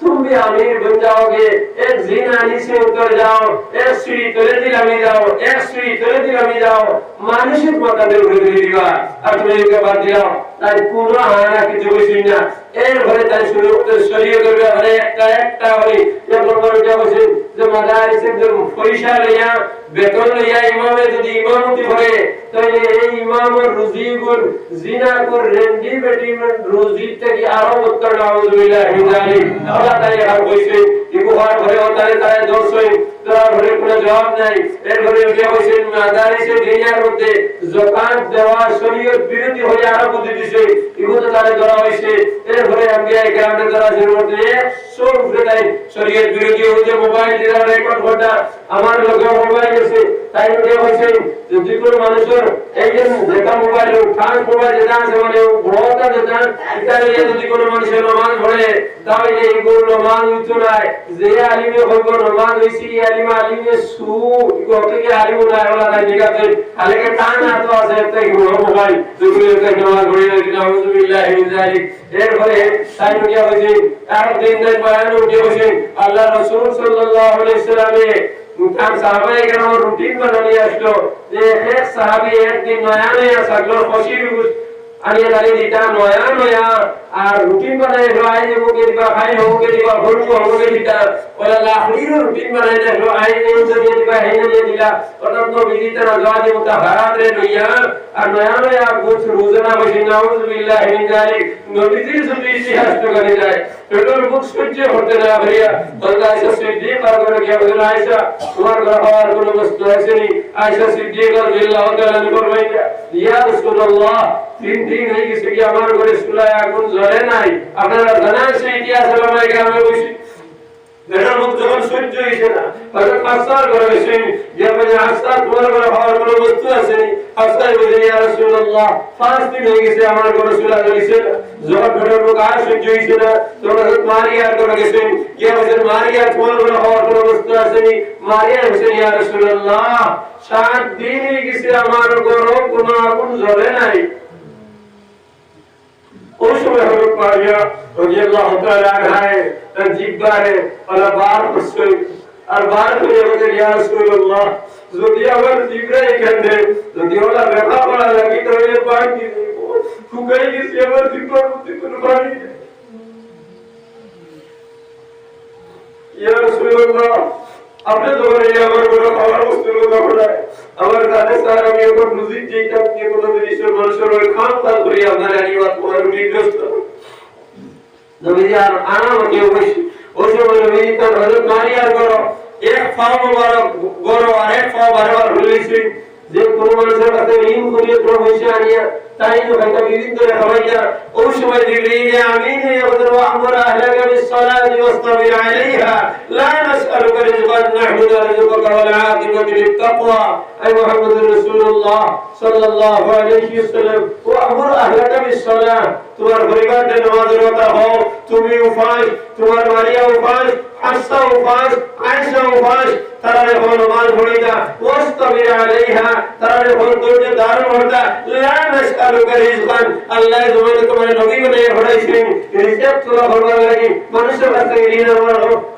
तुम भी आमिर बन जाओगे एक जीनानी से उतर जाओ एक सीढ़ी तले दिलामी जाओ एक सीढ़ी तले दिलामी जाओ मानसिक মাতাদের ঘুরে দিবা আর তুমি একে বাদ দিও তাই পুরো হানা কিছু বসি না এর ঘরে তাই শুরু করে শরীয়তের ব্যাপারে একটা হই যেমন বড় বসে যে মাদারিসের যে পয়সা লইয়া বেতন লইয়া ইমামে যদি ইমামতি করে তাহলে এই ইমামের রুজি গুণ জিনা কর রেন্ডি বেটি রুজি থেকে আরো উত্তর নাউজুবিল্লাহি যালিক আল্লাহ তাই আর কইছে ইবুহার ঘরে ওতারে তাই দোষই তার ঘরে কোনো জবাব নাই এর ঘরে গিয়ে বসে মাদারিসে দুনিয়ার মধ্যে যাকাত দেওয়া শরীয়ত বিরোধী হয়ে আরো বুঝি দিছে ইবুতে তারে ধরা হইছে এর ঘরে আম্বিয়া কেরামের দ্বারা শুরুতে সব ফেলাই শরীয়ত বিরোধী হয়ে যে মোবাইল দিয়ে রেকর্ড করটা আমার লোকে মোবাইল আছে তাই গিয়ে বসে যদি কোনো মানুষের এই যে যেটা মোবাইল ট্রান্স মোবাইল যেটা আছে মানে বড়টা যেটা এটা যদি কোনো মানুষের নামাজ পড়ে তাহলে এই গুলো নামাজ হইতো না যে আলিমে হইব নামাজ হইছি আলিমা আলিমে সু কত কি আলিম না ওলা না দিগাতে আলেকে টান আতো আছে তাই মোবাইল দুগুলো তাই নামাজ পড়ে নাউজুবিল্লাহি মিন যালিক এরপরে তাই গিয়ে বসে আর দিন দিন বয়ান উঠে বসে আল্লাহ রাসূল সাল্লাল্লাহু আলাইহি সাল্লামে তার সাহাবায়ে কেরাম রুটিন বানিয়ে আসলো যে এক সাহাবী একদিন নয়া নয়া সাগর খুশি আনিয়ে দাঁড়িয়ে দিতা নয়া নয়া আর রুটিন বানায় আই মুকে দিবা খাই মুকে দিবা ভরু মুকে দিতা ওলা লাখড়ির রুটিন বানায় দেখলো আই নেই দিয়ে দিবা হেনে দিয়ে দিলা ওটা তো বিদিতা না জাওয়াজি মুতাহারাত রে লইয়া আর নয়া নয়া কুছ রোজানা বসে নাউজুবিল্লাহি মিন যালিক নবীজির সুবি ইতিহাস তো করে যায় পেট্রোল বুক সহ্য করতে না ভাইয়া বলতা আয়েশা সিদ্দিক আর করে কি বলেন আয়েশা তোমার ঘর হওয়ার কোনো বস্তু আছে নি আয়েশা সিদ্দিক রাদিয়াল্লাহু তাআলা ফরমাইতা ইয়া রাসূলুল্লাহ তিন দিন হয়ে গেছে কি আমার ঘরে চুলায় আগুন জ্বলে নাই আপনারা জানেন সেই ইতিহাস আমায় গ্রামে বসে বেটার মুখ যখন সহ্য হইছে না তখন আসার ঘরে এসে যে মানে আসার তোমার ঘরে হওয়ার কোনো বস্তু আছে নি আসার বলে ইয়া রাসূলুল্লাহ 5 দিন হয়ে গেছে আমার ঘরে চুলা জ্বলিছে যখন বেটার মুখ আর সহ্য হইছে না তখন মারিয়া করে গেছে যে বলে মারিয়া তোমার ঘরে হওয়ার কোনো বস্তু আছে নি মারিয়া বলে ইয়া রাসূলুল্লাহ 7 দিন হয়ে গেছে আমার ঘরে কোনো আগুন জ্বলে নাই उस समय हजरत मारिया রাদিয়াল্লাহু তাআলা আনহা তার জিহ্বারে ওলা বার করছে আর বার করে বলে ইয়া রাসূলুল্লাহ যদি আমার জিহ্বায় কান্দে যদি ওলা ব্যথা পড়া লাগি তাহলে পাক দি ফুকাই গেছে আমার জিহ্বার মধ্যে কোনো পানি ইয়া রাসূলুল্লাহ আপনি তো বলে আমার বড় খাবার বস্তু কথা আমার কাছে স্যার আমি এখন বুঝি যে এটা কি কোনো জিনিসের মানুষের ওই খান তাল করে আপনার আনিবাদ পুরো বিগ্রস্ত নবীজি আর আনামকে ওই সময় নবীজি তার হযরত মারিয়ার করো এক ফাও মুবারক গরো আর এক ফাও বারবার হইছে যে কোন মানুষের কাছে ঋণ করিয়ে প্রভু এসে আনিয়া তাই তো হয়তো বিভিন্ন খাওয়াইয়া ওই সময় জিবরিল আমিন ইয়াবদু আমরা আহলাকা বিসসালাতি ওয়াসতাবির আলাইহা লা নাসআলুকা রিজকান নাহমুদু রিজকাকা ওয়াল আকিবাতু লিত্তাকওয়া আই মুহাম্মাদুর রাসূলুল্লাহ সাল্লাল্লাহু আলাইহি ওয়াসাল্লাম ওয়া আমরা আহলাকা বিসসালাত তোমার পরিবারকে নামাজের কথা হও তুমি উপাস তোমার মারিয়া উপাস হাফসা উপাস, আয়েশা উপাস, তারা যখন নামাজ পড়িতা ওয়াসতাবির আলাইহা, তারা যখন ধৈর্য ধারণ করতা, লা নাসআলুকা রিজকান, আল্লাহ জমিনে তোমার নবী বানিয়ে পাঠাইছেন রিজক তোলা করবার লাগি, মানুষের কাছে ঋণ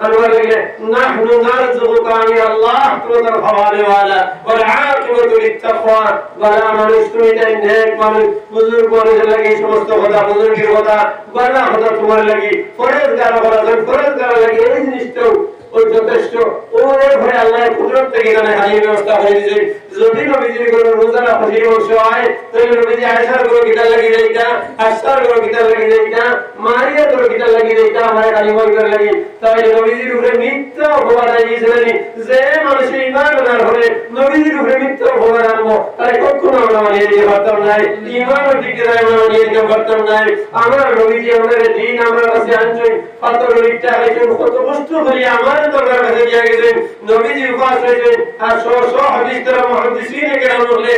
আনবার লাগি, নাহনু নারযুকুকা ইয়া আল্লাহ, তুমি তার খাওয়ানে ওয়ালা ওয়াল আকিবাতু লিত্তাকওয়া, বালা মানুষ তুমি তাই নেক মানুষ, বুজুর্গ মানুষের লাগি সমস্ত কথা, বুজুর্গের কথা, বালা কথা তোমার লাগি, ফরজগার লাগি, এই জিনিসটাও ও যথেষ্ট। ওরে ভয় আল্লাহর কুদরত থেকে এখানে হাজির ব্যবস্থা করে দিয়েছে। যদি নবীজির কোনো রোজানা হাজির অংশ হয়, তাহলে নবীজি আয়েশার কোনো কিতাব লাগি যাইতা, হাফসার কোনো কিতাব লাগি যাইতা, মারিয়ার কোনো কিতাব লাগি যাইতা, আমার কালিমার করে লাগি। তাহলে নবীজির উপরে মিথ্যা অপবাদ দিয়েছিলেন, যে মানুষের ঈমান আনার হলে নবীজির উপরে মিথ্যা অপবাদ আনবো, তাহলে কখনো আমরা মানিয়ে দিতে পারতাম না। ঈমানের দিকে আমরা মানিয়ে দিতে পারতাম না। আমার নবীজি আমাদের দিন আমরা কাছে আনছেন, পাথর লিখতে আইছেন, কত কষ্ট করি আমার দরবার কাছে গিয়ে গেছেন, নবীজি উপাস হয়েছেন, আর সহ হাদিস দ্বারা মুহাদ্দিসিন কেরাম বললে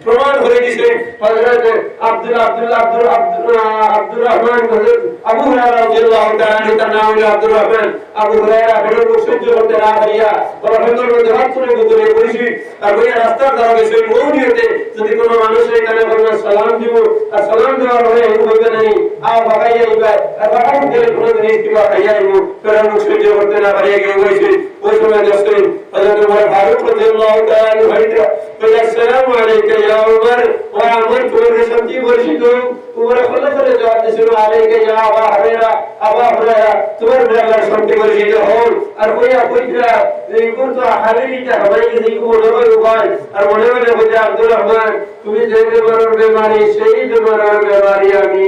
প্রমাণ করে দিয়েছে। হযরত আব্দুর রহমান আবু হুরায়রা রাদিয়াল্লাহু তাআলা আনহু, তার নাম হলো আব্দুর রহমান। আবু হুরায়রা বেরোর সহ্য করতে না পারিয়া বড় ভেতর মধ্যে হাত তুলে গুজরে করেছি, আর ওই রাস্তার দ্বারা গেছে ওই নিয়তে যদি কোনো মানুষ এখানে বলনা সালাম দিব, আর সালাম দেওয়ার পরে এরকম হইবে না, আও বাগাইয়া ইবা আর বাগাই গেলে কোনো জিনিস কিবা খাইয়া ইবো, ফেরানো সহ্য করতে না পারিয়া গিয়ে হয়েছে। ওই সময় দেখছেন হযরত ওমর ফারুক রাদিয়াল্লাহু তাআলা আনহু ভাইরা বলে, আসসালামু আলাইকা ইয়া ওমর, ওয়া আমার তোমার শান্তি বর্ষিত। ওমর খোলা করে জবাব দিয়েছিল, আলাইকা ইয়া আবা হুরায়রা, তোমার ব্যাপারে শান্তি বর্ষিত হোক। আর কইরা এই কোন তো হারিটা হবাই গেছে, কি মনে হয় উপায়, আর মনে মনে বলে, আব্দুর রহমান তুমি যে বেমারের বেমারি, সেই বেমারের বেমারি আমি,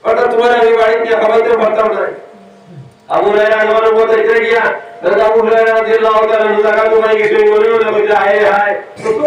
অর্থাৎ তোমার আমি বাড়িতে খাওয়াইতে পারতাম না। আবু হুরায়রা যখন বলতে গিয়া আবু হুরায়রা রাদিয়াল্লাহু তাআলা জায়গা ঘুমাই গেছে, মনে মনে বলে, হায় হায় কত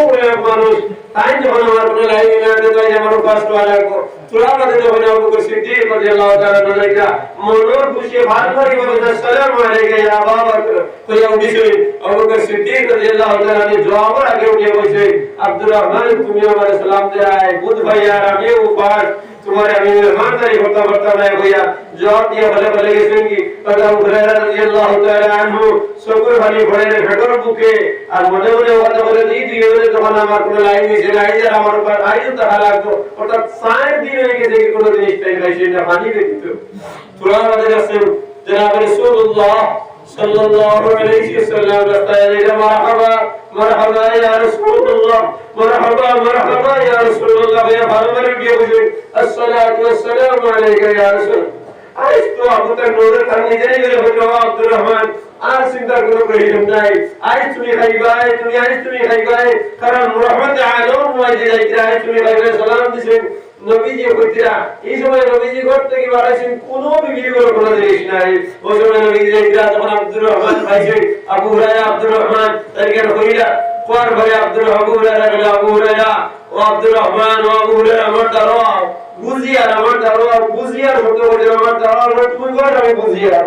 মানুষ, তাই যখন আমার কোনো লাইন না দিতে আমার কষ্ট লাগবে, তোরা আমাদের যখন আবু বকর সিদ্দিক রাদিয়াল্লাহু তাআলা নলাইকা মনোর খুশি ভার ভারি বলে, আসসালামু আলাইকা ইয়া আবা বকর, কইয়া উঠিছে। আবু বকর সিদ্দিক রাদিয়াল্লাহু তাআলা জবাবের আগে উঠে বসে, আব্দুর রহমান তুমি আমার সালাম দেয়, বুধ ভাইয়া আমি উপাস, তোমার আমি মেহমানদারি করতে পারতাম না, ভাইয়া জবাব দিয়ে বলে গেছেন কি, আবু হুরায়রা রাদিয়াল্লাহু তাআলা আনহু সকল ভালি ভরে ভেতর বুকে, আর মনে মনে কথা বলে দিয়ে যখন আমার কোনো লাইন নিচে নাই, আর আমার উপর আইও তাহা লাগতো, অর্থাৎ 4 দিন হয়ে গেছে কি কোনো জিনিস টাইম পাইছে না, পানি ব্যতীত। তোরা আমাদের আছেন জনাব রাসূলুল্লাহ সাল্লাল্লাহু আলাইহি ওয়াসাল্লাম, রাস্তায় এসে মারহাবা মারহাবা ইয়া রাসূলুল্লাহ, মারহাবা ইয়া রাসূলুল্লাহ, ইয়া ভালোভাবে গিয়ে বলেন, আসসালাতু ওয়াসসালামু আলাইকা ইয়া রাসূল। আজ তো আবু তার নজর তার নিজেই গেলে হতো, আব্দুর রহমান আর চিন্তার কোনো প্রয়োজন নাই, আজ তুমি খাইবাই, তুমি খাইবাই, কারণ রহমতে আলম ওয়াইজি যাইতে আজ তুমি খাইবাই, সালাম দিছেন। নবীজি কইরা এই সময় নবীজি ঘর থেকে বাড়াইছেন, কোনো বিক্রি করে কোনো জিনিস নাই। ওই সময় নবীজি যাইরা যখন আব্দুর রহমান ভাইছে, আবু হুরায়রা আব্দুর রহমান তারিখে কইরা কোয়ার ভাই আব্দুর হুরায়রা গেল, আবু হুরায়রা ও আব্দুর রহমান ও আবু হুরায়রা আমার দাঁড়াও, বুঝিয়ার আমার দাঁড়াও, বুঝিয়ার হতে বলে আমার দাঁড়াও, তুমি ঘর আমি বুঝিয়ার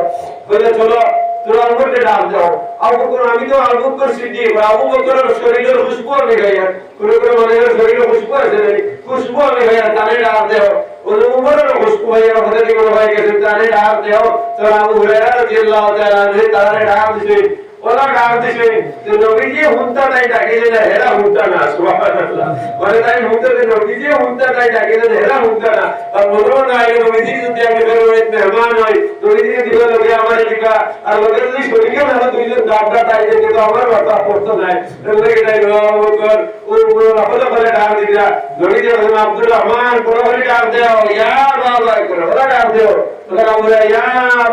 বলে, চলো তোরা আমাকে ডাক দাও। আবু বকর আমি তো আবু বকর সিদ্দিক, আবু বকরের শরীরের খুশবু আমি গাইয়া, কোনো মানুষের শরীরে খুশবু আছে না, খুশবু আমি গাইয়া, তারে ডাক দাও। ওই উমরের খুশবু ভাইয়া হতে কি বড় ভাই গেছে, তারে ডাক দাও। তো আবু হুরায়রা রাদিয়াল্লাহু তাআলা আনহু তারে ডাক দিছে, ওরা ডাক দিছে যে নবীজি হুনতা নাই ডাকিলে না, হেরা হুনতা না, সুবহানাল্লাহ। বলে তাই হুনতা যে নবীজি হুনতা নাই ডাকিলে না, হেরা হুনতা না। আর মনো না এই নবীজি যদি আমি বেরোয় মেহমান হই, নবীজি দিবে লোকে আমার দিবা, আর লোকে যদি শরীরে না দুইজন ডাকটা তাই যে তো আমার কথা পড়তো নাই, লোকে তাই আবু বকর ও রাফলা বলে ডাক দিলা, নবীজি বলেন আব্দুর রহমান বড় করে ডাক দাও, ইয়া বাবা করে ওরা ডাক দাও, ওরা বলে ইয়া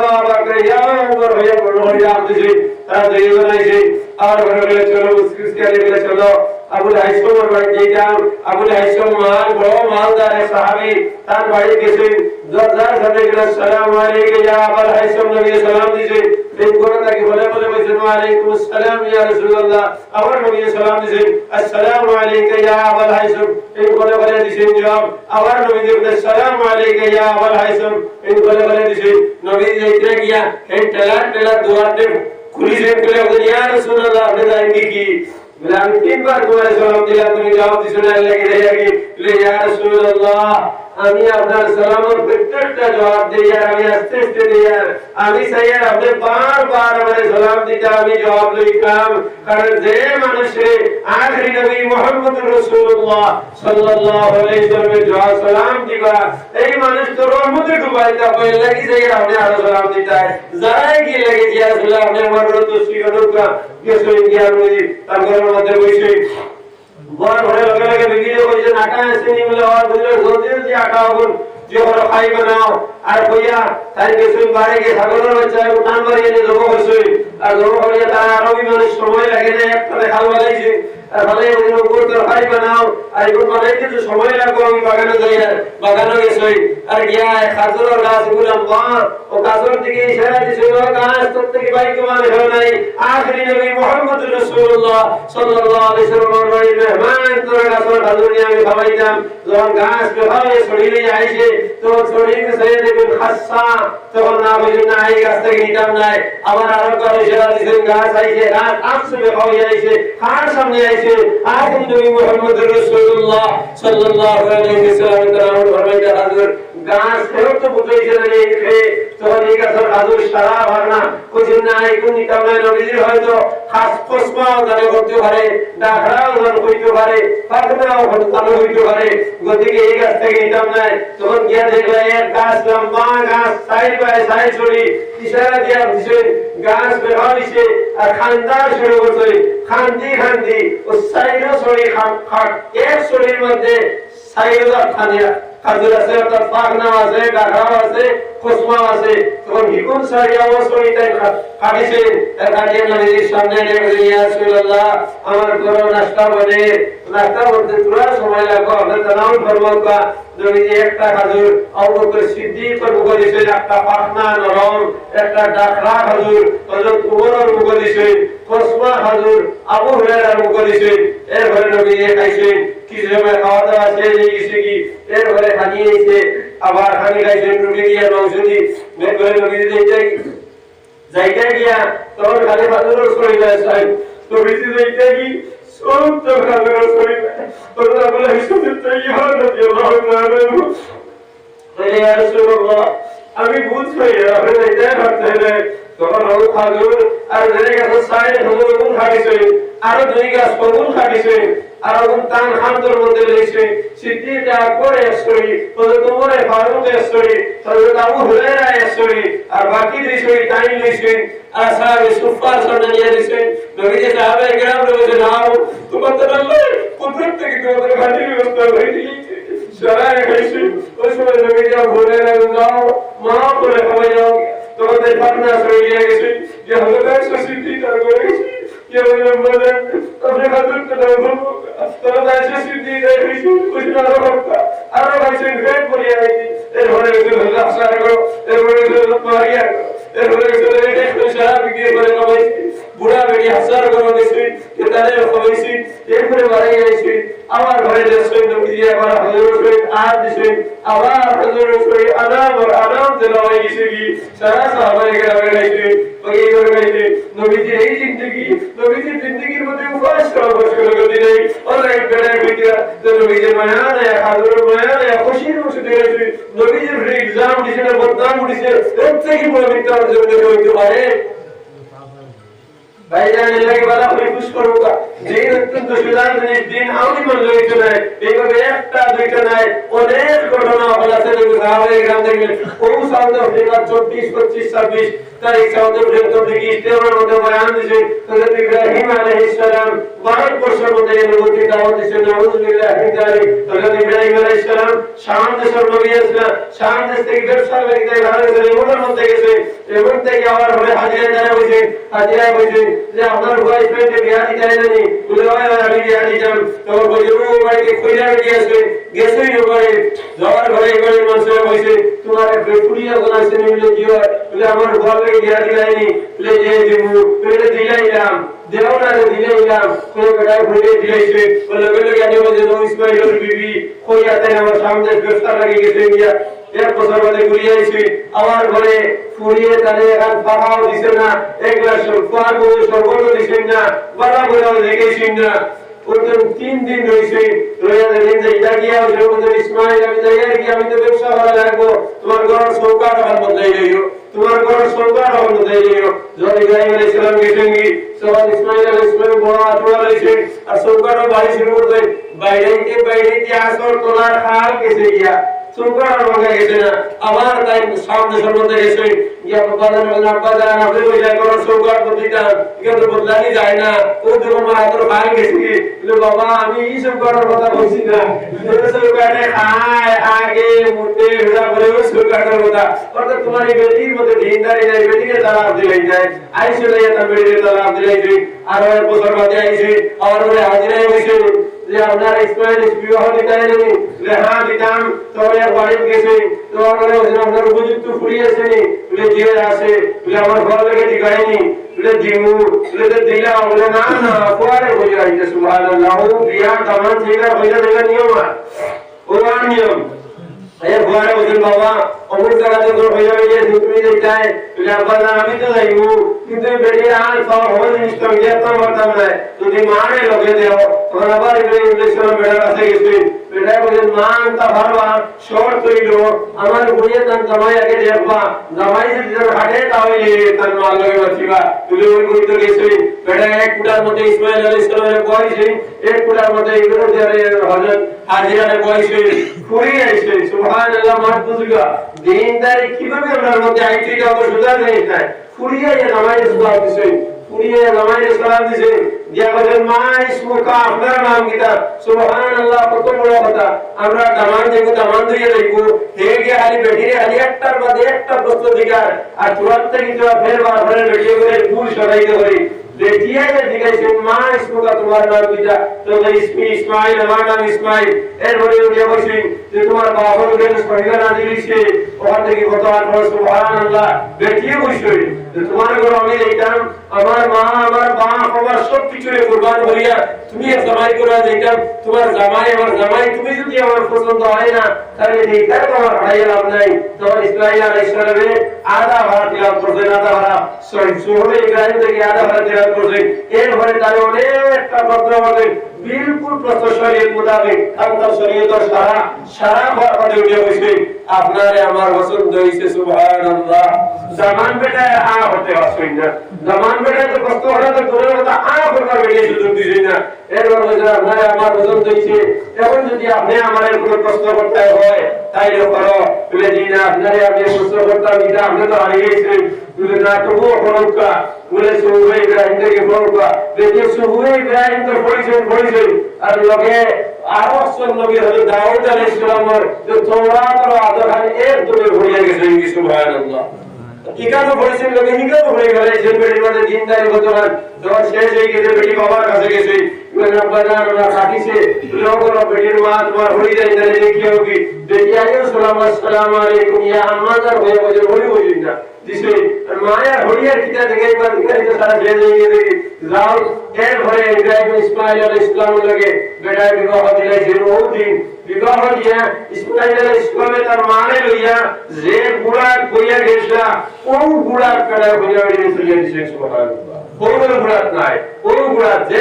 বাবা করে, ইয়া উমর ভাইয়া বড় করে ডাক দিছে। তারা তৈরি বানাইছে, আর বলে চলো উসকে চলো আবুল হাইসমের বাড়ি যেতাম। আবুল হাইসম বড় মালদার সাহাবী, তার বাড়ি গেছে, দরজার সামনে গেলে আসসালামু আলাইকা ইয়া আবুল হাইসম, নবী সালাম দিয়েছে। এই করে তাকে বলে বলছেন ওয়া আলাইকুম আসসালাম ইয়া রাসূলুল্লাহ, আবার নবী সালাম দিয়েছেন আসসালামু আলাইকা ইয়া আবুল হাইসম, এই বলে দিয়েছেন জবাব। আবার নবী বলে আসসালামু আলাইকা ইয়া আবুল হাইসম, এই বলে দিয়েছেন। নবী যাইতে গিয়া এই টেলা দুয়ারতে খুলিছেন, বলে ইয়া রাসূলুল্লাহ আপনি জানেন কি বলে আমি 3 বার তোমার সালাম দিলাম, তুমি জবাব দিছো না, লাগে রে ইয়া রাসূলুল্লাহ আমি আপনার সালামের প্রত্যেকটা জবাব দিই আর আমি আস্তে আস্তে দিই আর আমি চাই আর আপনি বারবার আমার সালাম দিতে আমি জবাব লইতাম কারণ যে মানুষে আখরি নবী মুহাম্মদুর রাসূলুল্লাহ সাল্লাল্লাহু আলাইহি ওয়াসাল্লামের জবাব সালাম দিবা এই মানুষ তো রহমতে ডুবাইতা বই লাগি যাই আপনি আরো সালাম দিতাই যারাই কি লাগে যে আসলে আপনি আমার তো শ্রীগণকা গেছো ইন্ডিয়ার মধ্যে তার মধ্যে বসে বড় বড় লগে লগে ভিডিও কইছে আটা আছে নিমলে আর বুঝলে জলদি জলদি আটা আগুন যে ওরা খাই বানাও আর কইয়া তাই গেছুন বাড়ি গিয়ে সাগরের বাচ্চা উঠান বাড়িয়ে নিয়ে জমা করছে আর জমা করিয়া তার আরো মানুষ সময় লাগে না একটা খাল বানাইছে আর ভালো উপর তো খাই বানাও আর এখন বানাইতে তো সময় লাগবে আমি বাগানে যাই আর বাগানে গেছই আর গিয়া খাজুরের গাছ গুলাম বা ও গাছের দিকে ইশারা দিছে ও গাছ তোর থেকে বাইক মানে হয় নাই আখরি নবী মুহাম্মদুর রাসূলুল্লাহ সাল্লাল্লাহু আলাইহি ওয়াসাল্লামের বাড়ির মেহমান তোর গাছের খাজুর নিয়ে আমি খাওয়াইতাম যখন গাছ বেভাবে ছড়িয়ে আইছে তো ছড়িয়ে সৈয়দ ইবনে খাসসা তখন না বলি না এই গাছ থেকে নিতাম নাই আবার আরো করে ইশারা দিছে গাছ আইছে গাছ আপসে বেভাবে আইছে খান সামনে আইছে আখরি নবী মুহাম্মদুর রাসূলুল্লাহ সাল্লাল্লাহু আলাইহি ওয়াসাল্লামের ফরমাইতা হাজুর গাছ ফেরত তো বুঝাইছে না এই খেয়ে তখন এই গাছের হাজুর সারা ভাগনা কইছেন না এই কোন নিতাম নাই নবীজির হয়তো খাস কসমাও জানে করতে পারে ডাকরাও জানে কইতে পারে পাখনাও জানে কইতে পারে গতিকে এই গাছ থেকে নিতাম নাই তখন গিয়া দেখলে এক গাছ লম্বা গাছ সাইড বাই সাইড ছড়ি ইশারা দিয়া দিছে গাছ বের হইছে আর খানদার শুরু করছে খান্দি খান্দি ও সাইডও ছড়ি খাট এক ছড়ির মধ্যে সাইডও খানিয়া খাজুর আছে অর্থাৎ পাখনা আছে ডাকরাও আছে কসমা আছে তখন হিকুন সারিয়া ওসরি তাই কাটিছে তার কাটিয়ে নবীর সামনে নিয়ে বলে ইয়া রাসূলুল্লাহ আমার ঘরে নাস্তা বনে নাস্তা করতে পুরো সময় লাগবে আপনার তানাও ফরমাকা নবী একটা খাজুর আবু বকর সিদ্দিকের মুখে দিয়েছে একটা পাখনা নরম একটা ডাকরা খাজুর হযরত উমরের মুখে দিয়েছে কসমা খাজুর আবু হুরায়রার মুখে দিয়েছে এরপরে নবী খাইছেন কি সময় খাওয়া দাওয়া শেষ হয়ে গেছে কি এরপরে খানিয়েছে আবার খানি খাইছেন রুটি দিয়ে মাংস দিয়ে মেঘরে নবী যাইতে গিয়া তখন খালি খাজুরের শরীর আছে তো বেশি যাইতে কি সব তো খাজুরের শরীর তোমরা বলে হিসেবে তো ইহা নদী আল্লাহ তাআলা বলে ইয়া রাসূলুল্লাহ আমি বুঝাই আপনি যাইতে পারতেন তখন ও খাজুর আর ধরে গেছে সাইড খাজুর কোন খাইছে আর দুই গাছ কোন খাইছে আর কোন তান খান্তর মধ্যে লইছে সিদ্দিক আকবর এসরি হযরত ওমর ফারুক এসরি হযরত আবু হুরায়রা এসরি আর বাকি দুই সরি টাইম লইছে আর সাহাবে সুফার সরনা নিয়ে দিছেন নবীজি সাহাবে গ্রাম রয়েছে নাও তোমাদের আল্লাহ কুদরত থেকে তোমাদের ঘাটি ব্যবস্থা করে দিয়েছে সারা খাইছে ওই সময় নবীজি আবু হুরায়রা যাও মা করে খাওয়া যাও তোমাদের পাটনা সরি নিয়ে গেছে যে হযরত সিদ্দিক আর করে গেছে কে বলে বলেন আপনি হাজুর কে দাও তোরা দাইছে সিদ্দিক এই হইছে কইছে আরো ভাইছেন ভেট পড়িয়া আইছি এরপরে আল্লাহ সারা করো এরপরে মারিয়া এরপরে এই সারা বিক্রি করে কমাইছি বুড়া বেটি হাসার করে দিছি কে তারে কমাইছি এরপরে মারি আইছি আবার ঘরে দেশে নবী দিয়ে আবার হযরত শরীফ আর দিছেন আবার হযরত শরীফ আনাম দেওয়া গেছে কি সারা সাহাবায়ে কেরাম গাইছে ওই করে গাইছে নবীজি এই জিন্দেগির মধ্যে উপাস করা বসে গতি নেই অনেক বেড়ে ভিতরে তো নবীজির মায়া নেই হাজুরের মায়া নেই খুশির বসে দিয়েছে নবীজির এক্সাম দিছে না বদনাম উঠিছে এর থেকে বড় মিথ্যা জন্য হইতে পারে ভাইজান লাগে বলা হই খুশ করুকা যে অত্যন্ত সুদান দিন আউনি মন লইতে নাই এইভাবে একটা দুইটা নাই অনেক ঘটনা বলাছে সাহাবায়ে গ্রাম থেকে ও সাউথ আফ্রিকা 24 25 26 তারিখ সাউথ আফ্রিকা থেকে ইস্তেমার মধ্যে বয়ান দিয়েছে হযরত ইব্রাহিম আলাইহিস সালাম ভারত বর্ষের মধ্যে নবী দাওয়াত দিয়েছেন নাউযুবিল্লাহি মিন যালিক হযরত ইব্রাহিম আলাইহিস সালাম শাম দেশের নবী আসলেন শাম দেশ থেকে ব্যবসা বাণিজ্যে ভারতের এমনের মধ্যে গেছে এমন থেকে আবার হলে হাজিরা জানা হইছে হাজিরা হইছে যে আপনার ভাই ফ্রেন্ডে বিয়া দিতে আইলেনি বলে ভাই আমি বিয়া দিতাম তখন বলে ও বাড়িতে কইরা গিয়েছে গেছই না বাড়ি যাওয়ার ঘরে ঘরে মানুষ হইছে তোমার বেকুড়িয়া গোনাছে নিলে কি হয় বলে আমার ঘর লাগে বিয়া দিলাইনি বলে যে দিমু বলে দিলাইলাম দেও না দিলাইলাম কোন বেটায় ঘুরে দিলাইছে বলে বলে গেছে বলে নো ইসমাইলের বিবি কইয়াতে আমার সামনে ব্যবসা লাগি গেছে মিয়া এক বছর বাদে ঘুরিয়ে আইছি আমার ঘরে ফুরিয়ে তারে এখন পাহাও দিছে না এক গ্লাস পানি সরবত দিছেন না বাড়া বড় দেখেছেন না ওজন 3 দিন রইছে রইয়া দিন যে এটা গিয়া ওই বন্ধু ইসমাইল আমি যাই আর কি আমি তো ব্যবসা করা লাগবো তোমার ঘরের চৌকাঠ আমার বদলাই লইও তোমার ঘরের চৌকাঠ আমার বদলাই লইও যদি ইব্রাহিম আলাইহিস সালাম গেছেন কি সবাই ইসমাইল আলাইহিস সালাম বড় আতোয়া লইছে আর চৌকাঠ বাড়ি শুরু করতে বাইরে আসর তোলার খাল গেছে গিয়া চৌকাঠ ভাঙা গেছে না আবার তাই সামনে সম্বন্ধে গেছে গিয়া বাজার আপনি বইলা ঘরের চৌকাঠ বদলিটা কিন্তু বদলানি যায় না ও যখন মাত্র খাল গেছে কি বাবা আমি এই চৌকাঠের কথা বলছি না চৌকাঠে খায় আগে মুটে হেরা বলে ও চৌকাঠের কথা অর্থাৎ তোমার এই বেটির মধ্যে দিনদারি নাই বেটিকে তালাক দিলাই যায় আইসে লাইয়া তার বেটিকে তালাক দিলাই যায় আর এক বছর বাদে আইসে আর ওরে হাজিরাই হইছে যে আপনার ইসমাইল বিবাহ দিতাই নেই যে হ্যাঁ দিতাম তবে বাড়ি গেছে তো আমরা আপনার উপযুক্ত ফুরিয়েছে নি বলে যে আসে বলে আমার ঘর থেকে দিগাইনি বলে জিমু বলে দিলা বলে না না পরে হয়ে যাইতে সুবহানাল্লাহ বিয়া দামান যেটা হইলা দেওয়ার নিয়ম ও নিয়ম এই ঘরে ওদের বাবা অমুক জায়গাতে তোর হয়ে যাবে যে তুমি যেটাই বলে আব্বা আমি তো যাইবো কিন্তু বেড়ে আর সব হল জিনিসটা গিয়ে তো করতাম না যদি মারে লগে দেও তখন আবার ইংলিশের বেড়ার কাছে গেছি বেটা বলে মা তা ভাবা শর্ট হইল আমার বুড়িয়ে তার জামাই আগে দেখবা জামাই যদি তোর হাটে তাহলে তার মাল লগে বাঁচিবা তুই ওই বুড়িতে গেছি বেটা এক ফুটার মধ্যে ইসমাইল আলাইহিস সালামের বয়সে এক ফুটার মধ্যে ইব্রাহিমের হযরত হাজিরার বয়সে ফুরি আইছে সুবহানাল্লাহ মাত বুঝুগা দিনদারি কিভাবে আমার মধ্যে আইছে এটা তো সুদা নেই তাই ফুরিয়ে জামাই সুদা দিছে ফুরিয়ে জামাই সালাম দিছে দিয়া বলে মা ইসমুকা আপনার নাম কিটা সুবহানাল্লাহ কত বড় কথা আমরা দামান দেখো দামান দিয়ে দেখো হে গে আলি বেটিরে আলি একটার বাদে একটা প্রশ্ন দিগার আর তুরন্ত কিন্তু ফের বার ফের বেটিয়ে করে ফুল সরাইতে পারি বেটিয়ে যে দিগাইছে মা ইসমুকা তোমার নাম কিটা তো ইসমাইল আমার নাম ইসমাইল এর বলে উঠে বসে যে তোমার বাবা লোকের সহিলা না দিলিছে ওখান থেকে কত আর সুবহানাল্লাহ বেটিয়ে বসে যে তোমার ঘর আমি এইটাম আমার মা আমার বাপ আমার সব কিছুরে কুরবান করিয়া তুমি এক জামাই করে দিতাম তোমার জামাই আমার জামাই তুমি যদি আমার পছন্দ হয় না তাহলে এইটা তোমার হারাইয়া লাভ নাই তোমার ইসমাইল আলাইহিস সালামে আধা ভাড়া দিলাম করতে আধা ভাড়া সোহবে ইব্রাহিম থেকে আধা ভাড়া দিলাম করতে এরপরে তার অনেকটা পত্র মধ্যে বিলকুল প্রশ্ন শরীয়ত মোতাবেক আল্লাহ শরীয়তের সারা ঘর উঠে বসে আপনারে আমার পছন্দ হইছে সুবহানাল্লাহ জামান বেটা আ হতে আসই না জামান বেটা তো কষ্ট হলো তো দূরের কথা আ করবা বেরিয়ে সুযোগ দিছেন না এরপর বলে আপনারে আমার পছন্দ হইছে এখন যদি আপনি আমারে কোনো প্রশ্ন করতে হয় তাইলে করো বলে দিন আপনারে আমি প্রশ্ন করতাম এটা আপনি তো হারিয়েছেন বলে না তবুও করুকা বলে সুবে ইব্রাহিম থেকে করুকা দেখে সুবে ইব্রাহিম তো পরিচয় আর লগে আরো অসল নবী হযরত দাউদ আলাইহিস সালামের যে তওরাতের আদহান এক দূরে হয়ে গেছে সুবহানাল্লাহ ইকানো পরিচয় লগে নিকানো হয়ে গেল যে বেটি মানে দিনদারি বর্তমান যখন শেষ হয়ে গেছে বেটি বাবার কাছে গেছে রব্বানা ওরা কাটিছে লোগো বেটির মা তোমার হই যায় তাহলে কি হবে বেটি আইও আসসালামু আলাইকুম ইয়া আম্মাজার হয়ে বলে বলি না দিছে মায়া হরিয়ার কিটা দেখে একবার দিকে সারা শেষ হয়ে গেছে যাও এর ঘরে ইব্রাহিম ইসমাইল আলাইহিস সালামের লগে বেটা বিবাহ দিলাইছে ওই দিন বিবাহ দিয়া ইসমাইল আলাইহিস সালামে তার মারে লইয়া যে বুড়া কইয়া গেছলা কোন বুড়া কড়া কইয়া চলে দিছে সুবহানাল্লাহ কোন বুড়া নাই কোন বুড়া যে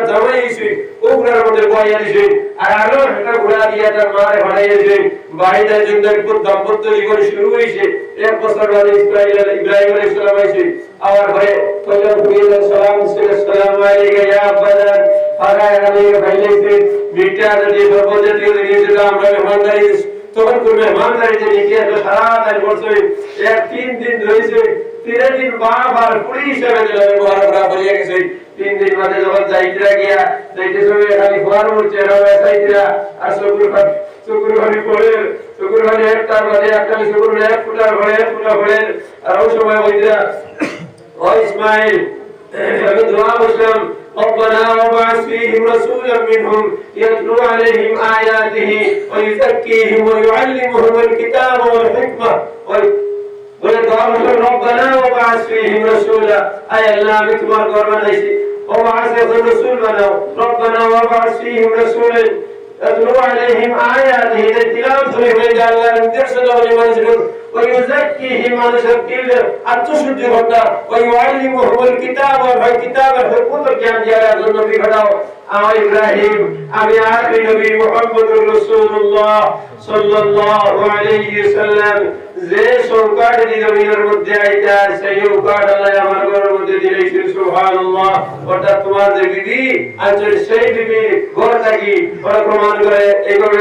জামাই ইসি ও বুড়ার মধ্যে কইয়া দিছে আর আলো একটা বুড়া দিয়া তার মারে বানাইছে বাড়িতে জিন্দাপুর দাম্পত্য জীবন শুরু হইছে এক বছর বাদে ইব্রাহিম আলাইহিস সালাম আইছে আবার ঘরে কইলা বুড়িয়া সালাম আসসালামু আলাইকা ইয়া আব্বাদান ফারায় আমি ভাইলেছে মিটা দিয়ে সর্বজে দিয়ে দিয়েছিল আমরা মেহমানদারি তখন কোন মেহমানদারি যে নিয়ে তো সারা তাই বলছে এক 3 দিন রইছে 3 দিন বাবার পুরি হিসেবে ব্যবহার করা হয়ে গেছে 3 দিন বাদে যখন যাইতরা গিয়া যাইতে সময় খালি ফোয়ার উঠছে রবে যাইতরা আর শুক্রবারে পড়ে শুক্রবারে একটা বাদে একটা শুক্রবারে এক ফুটার ঘরে আর ওই সময় হইতা ও ইসমাইল আমি দোয়া করলাম ربنا وابعث فيهم رسولا منهم يتلو عليهم آياته ويزكيهم ويعلمهم الكتاب والحكمة ربنا وابعث فيهم رسولا أي الله بكمر قرآن وابعث رسول منه ربنا وابعث فيهم رسولا يتلو عليهم آياته التلاوة من الله درس له لمنزل ওই ইউজাক্কিহি মানুষের দিলে আত্মশুদ্ধি ঘটা ওই ওয়ালিমুহুল কিতাব ওয়া কিতাবের হুকুম জ্ঞান দেওয়ার জন্য নবী ঘটাও আমার ইব্রাহিম আমি আখরি নবী মুহাম্মদুর রাসূলুল্লাহ সাল্লাল্লাহু আলাইহি সাল্লাম যে সংকট জমিনের মধ্যে আইতা সেই সংকট আল্লাহ আমার ঘরের মধ্যে দিয়েছেন সুবহানাল্লাহ ওটা তোমার যে বিবি আছে সেই বিবি ঘর থাকি ওরা প্রমাণ করে এইভাবে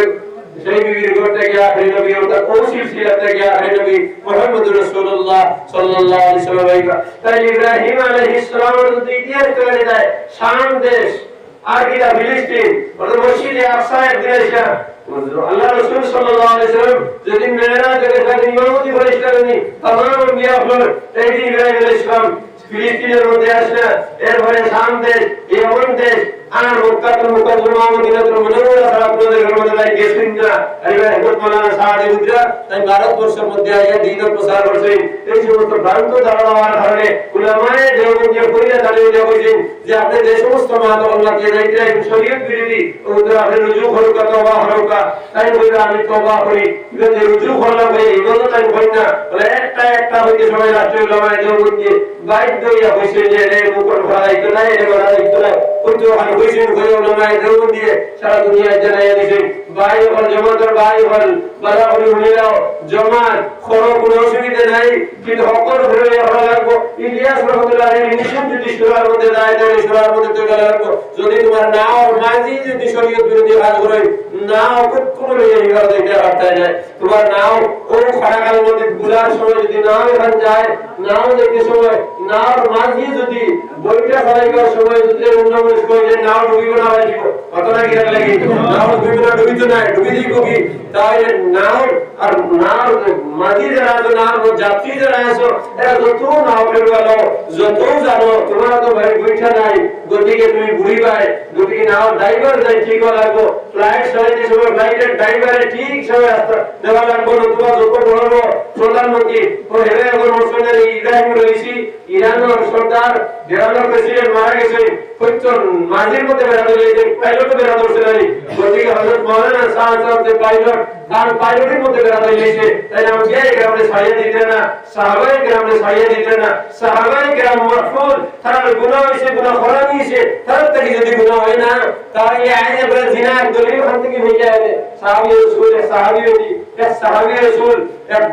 সেই বিবির ঘর থেকে আখরি নবী ওটা কৌশল ছিল থেকে আখরি নবী মুহাম্মদুর রাসূলুল্লাহ সাল্লাল্লাহু আলাইহি সাল্লাম তাই ইব্রাহিম আলাইহিস সালামের যদি ইতিহাস করে দেয় শাম দেশ আর কিটা ফিলিস্তিন ওটা মসজিদে আকসা একদিন আল্লাহ রাসূল সাল্লাল্লাহু আলাইহি সাল্লাম যেদিন মেরাজ করেন ইমামতি করেছিলেন तमाम আম্বিয়া হল এই দিন ইব্রাহিম আলাইহিস সালাম ফিলিস্তিনের মধ্যে আসলেন এরপরে শাম দেশ ইয়েমেন দেশ আর মক্কাতুল মুকাররমা মদিনাতুল মুনাওয়ারা আপনাদের ঘরের মধ্যে নাই গেছেন না আইবা হযরত মাওলানা সাদ বুদ্রা তাই ভারতবর্ষের মধ্যে আইয়া দ্বীন প্রচার করছেন এই সমস্ত ভ্রান্ত ধারণার কারণে উলামায়ে দেওবন্দিয়া কইরা দাঁড়িয়ে বলেছেন যে আপনি যে সমস্ত মাতাল্লাহ কে যাইতে শরীয়ত বিরোধী ওদের আপনি রুজু করুন তওবা করুন তাই বইরা আমি তওবা করি যদি রুজু করলাম ভাই ইবাদত আমি করি না বলে একটা হইতে সবাই রাষ্ট্রীয় উলামায়ে দেওবন্দি বাইদ হইয়া কইছে যে রে মুকর ভাড়াইতো না এর ভাড়াইতো না কইতো আর কইছেন কই উলামায়ে দেওবন্দি সারা দুনিয়ায় জানাইয়া দিয়েছেন ভাই হল জমাতের ভাই হল বালাগুলি হইলাও জমাত খরো কোনো অসুবিধা নাই কিন্তু হকর ধরে হওয়া লাগবো ইলিয়াস রহমাতুল্লাহ আলাইহি নিশ্চয় যদি সুরার মধ্যে যায় তাহলে সুরার মধ্যে তো গেল লাগবো যদি তোমার নাও মাঝি যদি শরীয়ত বিরোধী কাজ করে নাও কোনো লইয়া হিগার দিতে পারতে যায় তোমার নাও ও খাড়াকালের মধ্যে গুলার সময় যদি নাও এখান যায় নাও দেখতে সময় নাও মাঝি যদি বইটা ফলাইবার সময় যদি উন্নমন করে নাও ডুবিব না হয়ে যাব কত না কি লাগে নাও ডুবিব না ডুবিত না ডুবি দিব কি তাই নাও আর নাও মাঝি যারা আছে নাও যাত্রী যারা আছে এরা যত নাও ফেলবালো যত জানো তোমার তো ভাই বইটা নাই গতিকে তুমি বুড়ি ভাই গতিকে নাও ড্রাইভার যাই ঠিক লাগবো ফ্লাইট চালাইতে সময় ফ্লাইটের ড্রাইভারে ঠিক সময় রাস্তা দেওয়া লাগবো নতুবা যত বড় প্রধানমন্ত্রী ও হেরে এখন মোশনের ইব্রাহিম রইছি ইরানের সরকার ইরানের প্রেসিডেন্ট মারা গেছে কইতন মাঝের মধ্যে বেড়াতে গেছে পাইলটও বেড়াতে বসে নাই গতিকে হযরত মাওলানা সাহেব যে পাইলট কারণ পাইলটের মধ্যে বেড়াতে গেছে তাই নাম যে গ্রামে ছাড়িয়ে দিতে না সাহাবায়ে গ্রামে ছাড়িয়ে দিতে না সাহাবায়ে গ্রাম মাফুল তার গুনাহ হইছে গুনাহ করা নিয়েছে তার থেকে যদি গুনাহ হয় না তাহলে আইনে বলে জিনা দলিল ওখান থেকে হয়ে যায় সাহাবী রাসূল এক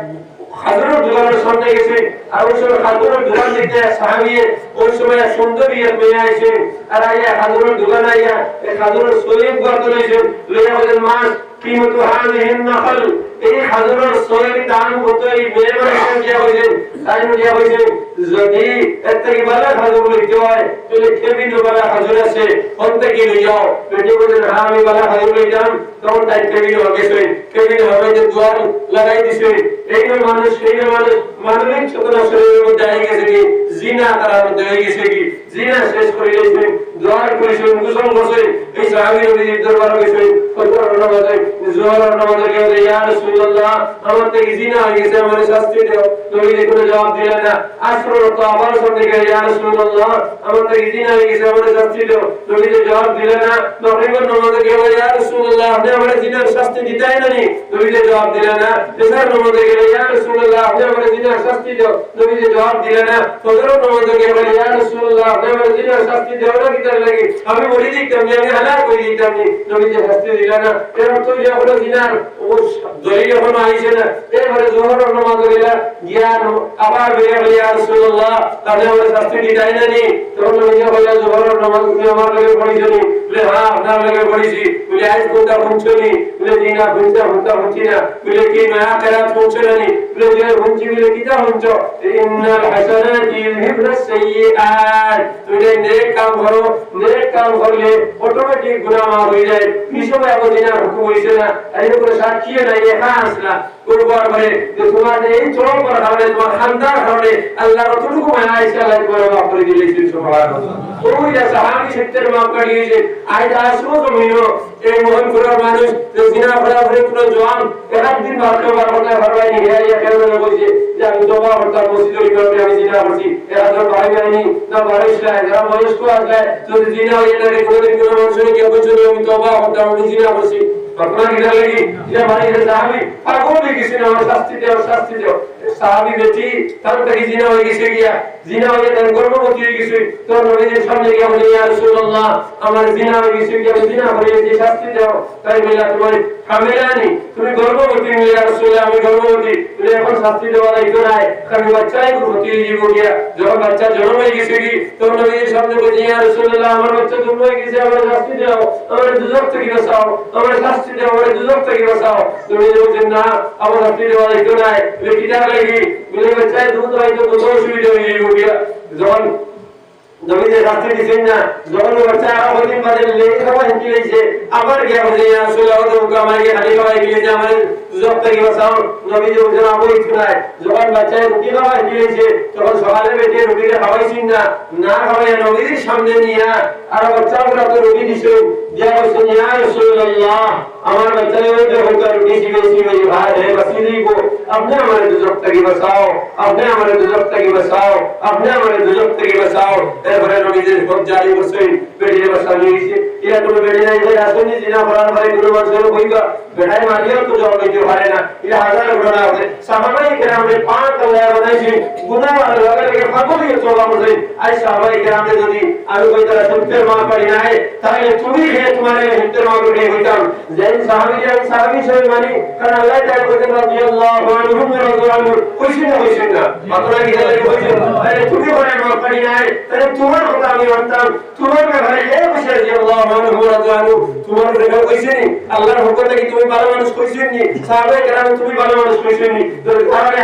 খাজুরের দোকানের সামনে গেছে আর ওই সময় খাজুরের দোকান দেখতে সাহাবী ওই সময় সুন্দরী এক মেয়ে আইছে আর আইয়া খাজুরের দোকান আইয়া এই খাজুরের শরীফ গর্ত লইছে লইয়া বলেন মাস কিমতু হাযিহিন নাখল এই খাজুরের শরীফ দাম কত এই মেয়ে মানুষের কি হইছে তাই দিয়া হইছে যদি এত কি বলা খাজুর লইতে হয় তাহলে কেবিন বলা খাজুর আছে কোনটা কি লই যাও বেটি বলেন হ্যাঁ আমি বলা খাজুর লই যাম তখন তাই কেবিন হবে সেই কেবিন হবে যে দুয়ার লাগাই দিছে এই মানুষ সেই মানুষ মানবিক চেতনা শরীরের মধ্যে আই গেছে কি জিনা করার মধ্যে হয়ে গেছে কি জিনা শেষ করে গেছে দুয়ার করেছে মুসলমান করছে এই সাহাবী নবীর দরবারে গেছে ফজর নামাজে জোহর নামাজে গিয়ে ইয়া রাসূলুল্লাহ আমার থেকে জিনা হয়ে গেছে আমার শাস্তি দাও নবী কোনো জবাব দিলেন না আসর তো আবার সামনে গিয়ে ইয়া রাসূলুল্লাহ আমার থেকে জিনা হয়ে গেছে আমার শাস্তি দাও নবী জবাব দিলেন না নবীর নামাজে গিয়ে ইয়া রাসূলুল্লাহ আপনি আমার জিনার শাস্তি দিতেই না নবী জবাব দিলেন না এসার নামাজে গিয়ে ইয়া রাসূলুল্লাহ আপনি আমার জিনার শাস্তি দাও নবী জবাব দিলেন না ফজর নামাজে গিয়ে ইয়া রাসূলুল্লাহ আপনি আমার জিনার শাস্তি দাও না কিতার লাগে আমি বলি দিতাম আমি হালাল করে দিতাম নবী শাস্তি দিলেন না এর অর্থ যে হলো জিনার ও দলিল এখনো আইছে না এরপরে জোহর নামাজে গেলা গিয়া আবার বেরিয়ে গেল ইয়া রাসূলুল্লাহ তাহলে আমার শাস্তি দিতেই না তখন নবী বললেন জোহর নামাজ তুমি আমার লাগে পড়িছনি বলে হ্যাঁ আপনার লাগে পড়িছি বলে আজ কোনটা শুনছনি বলে জিনা শুনতা শুনছি না বলে কি নয়া কেরাত শুনছনি বলে যে শুনছি বলে কিটা শুনছো ইন্নাল হাসানাতি ইউহিবনাস সাইয়্যাত তুমি নেক কাম করলে অটোমেটিক গুনাহ মাফ হয়ে যায় কি সময় আবার জিনা হুকুম হইছে না এই করে সাক্ষী নাই একা আসলা কুরবান করে যে তোমার এই চরম করা কারণে তোমার খানদার কারণে আল্লাহর কতটুকু মায়া আছে আল্লাহ তোমার মাফ করে দিয়েছেন সুবহানাল্লাহ ওই যে সাহাবী সত্যের মাফ করে দিয়েছে আজ আসো জমিনো এই মোহন করার মানুষ যে জিনা করা করে কোনো জওয়ান একদিন বারবার বারবার ফরমাই নি ইয়া কেন বলছে যে আমি তওবা করতাম মসজিদের ইমামে আমি জিনা করছি এরা তো ভাই ভাইনি না বারিশলা যারা বয়স্ক আছে যদি জিনা হয়ে থাকে কোনদিন কোনো মানুষের কি বলছে আমি তওবা করতাম আমি জিনা করছি ঘটনা কি লাগি যে মানে যে সাহাবী পাগল হয়ে গেছে না শাস্তি দাও সাহাবী বেটি তার থেকে জিনা হয়ে গেছে গিয়া জিনা হয়ে তার গর্ভবতী হয়ে গেছে তো নবীর সামনে গিয়া বলে ইয়া রাসূলুল্লাহ আমার জিনা হয়ে গেছে গিয়া জিনা হয়ে যে শাস্তি দাও তাই বললা তোমার কামেলানি তুমি গর্ভবতী ইয়া রাসূলুল্লাহ আমি গর্ভবতী তুমি এখন শাস্তি দেওয়া দায়িত্ব নাই কারণ বাচ্চাই গর্ভবতী হয়ে যাবো গিয়া যখন বাচ্চা জন্ম হয়ে গেছে কি তো নবীর সামনে বলে ইয়া রাসূলুল্লাহ আমার বাচ্চা জন্ম হয়ে গেছে আমার শাস্তি দাও আমার দুজক থেকে বাঁচাও আমার শাস্তি দাও আমার দুজক থেকে বাঁচাও তুমি বলছেন না আমার শাস্তি দেওয়া দায়িত্ব নাই বেটিটা লাগি বলে বাচ্চাই দুধ হয়তো দুধ অসুবিধা হয়ে যাবো গিয়া যখন নবীদের শাস্তি দিচ্ছেন না যখন বাচ্চা আবার বাদে লেগে খাওয়া হিন্দি লেগেছে আবার গিয়া বলে ইয়া রাসূলুল্লাহ তো আমার গিয়ে খালি খাওয়া গিয়েছে আমার দুজক থেকে বাঁচাও নবীজি বলছেন আবু ইসরাই যখন বাচ্চায় রুটি খাওয়া হিন্দি লেগেছে তখন সকালে বেটে রুটিটা খাওয়াইছেন না খাওয়াইয়া নবীর সামনে নিয়ে আর বাচ্চাগুলো তো রুটি দিছে দিয়া বলছেন ইয়া রাসূলুল্লাহ আমার বাচ্চাকে ওইটা হোকা রুটি শিখেছি ভাই হে বাসি দিব আপনি আমার দুজক থেকে বাঁচাও আপনি আমার দুজক থেকে বাঁচাও আপনি আমার দুজক থেকে বাঁচাও এরপরে নবীদের খুব জারি করছেন বেটিয়ে বাঁচানো গেছে এরা কোনো বেটি নাই যে আসেনি জিনা করার পরে কোনো মানুষের কইবা বেটাই মারিয়াও তো জবাব দিতে পারে না এটা হাজার ঘটনা আছে সাহাবাই কেরামে পাঁচ তলায় বানাইছি গুনাহ আর লগে লগে পাগলিয়ে চলা বলে আই সাহাবাই কেরামে যদি আমি কই তারা সত্যের মা পারি নাই তাহলে তুমি হে তোমার সত্যের মা করে হইতাম যে সাহাবী সবাই মানি কারণ আল্লাহ তাআলা কইতেন রাদিয়াল্লাহু আনহুম রাদিয়াল্লাহু কইছেন না মাত্রা কি লাগে কইছেন আরে তুমি বলে মা পারি নাই তাহলে তোমার কথা আমি মানতাম তোমার ব্যাপারে এই বসে রাদিয়াল্লাহু আনহু রাদিয়াল্লাহু তোমার ব্যাপারে কইছেন আল্লাহর হুকুম থেকে তুমি ভালো মানুষ কইছেন নি সাহাবায়ে কেরাম তুমি ভালো মানুষ কইছেন নি তো তাহলে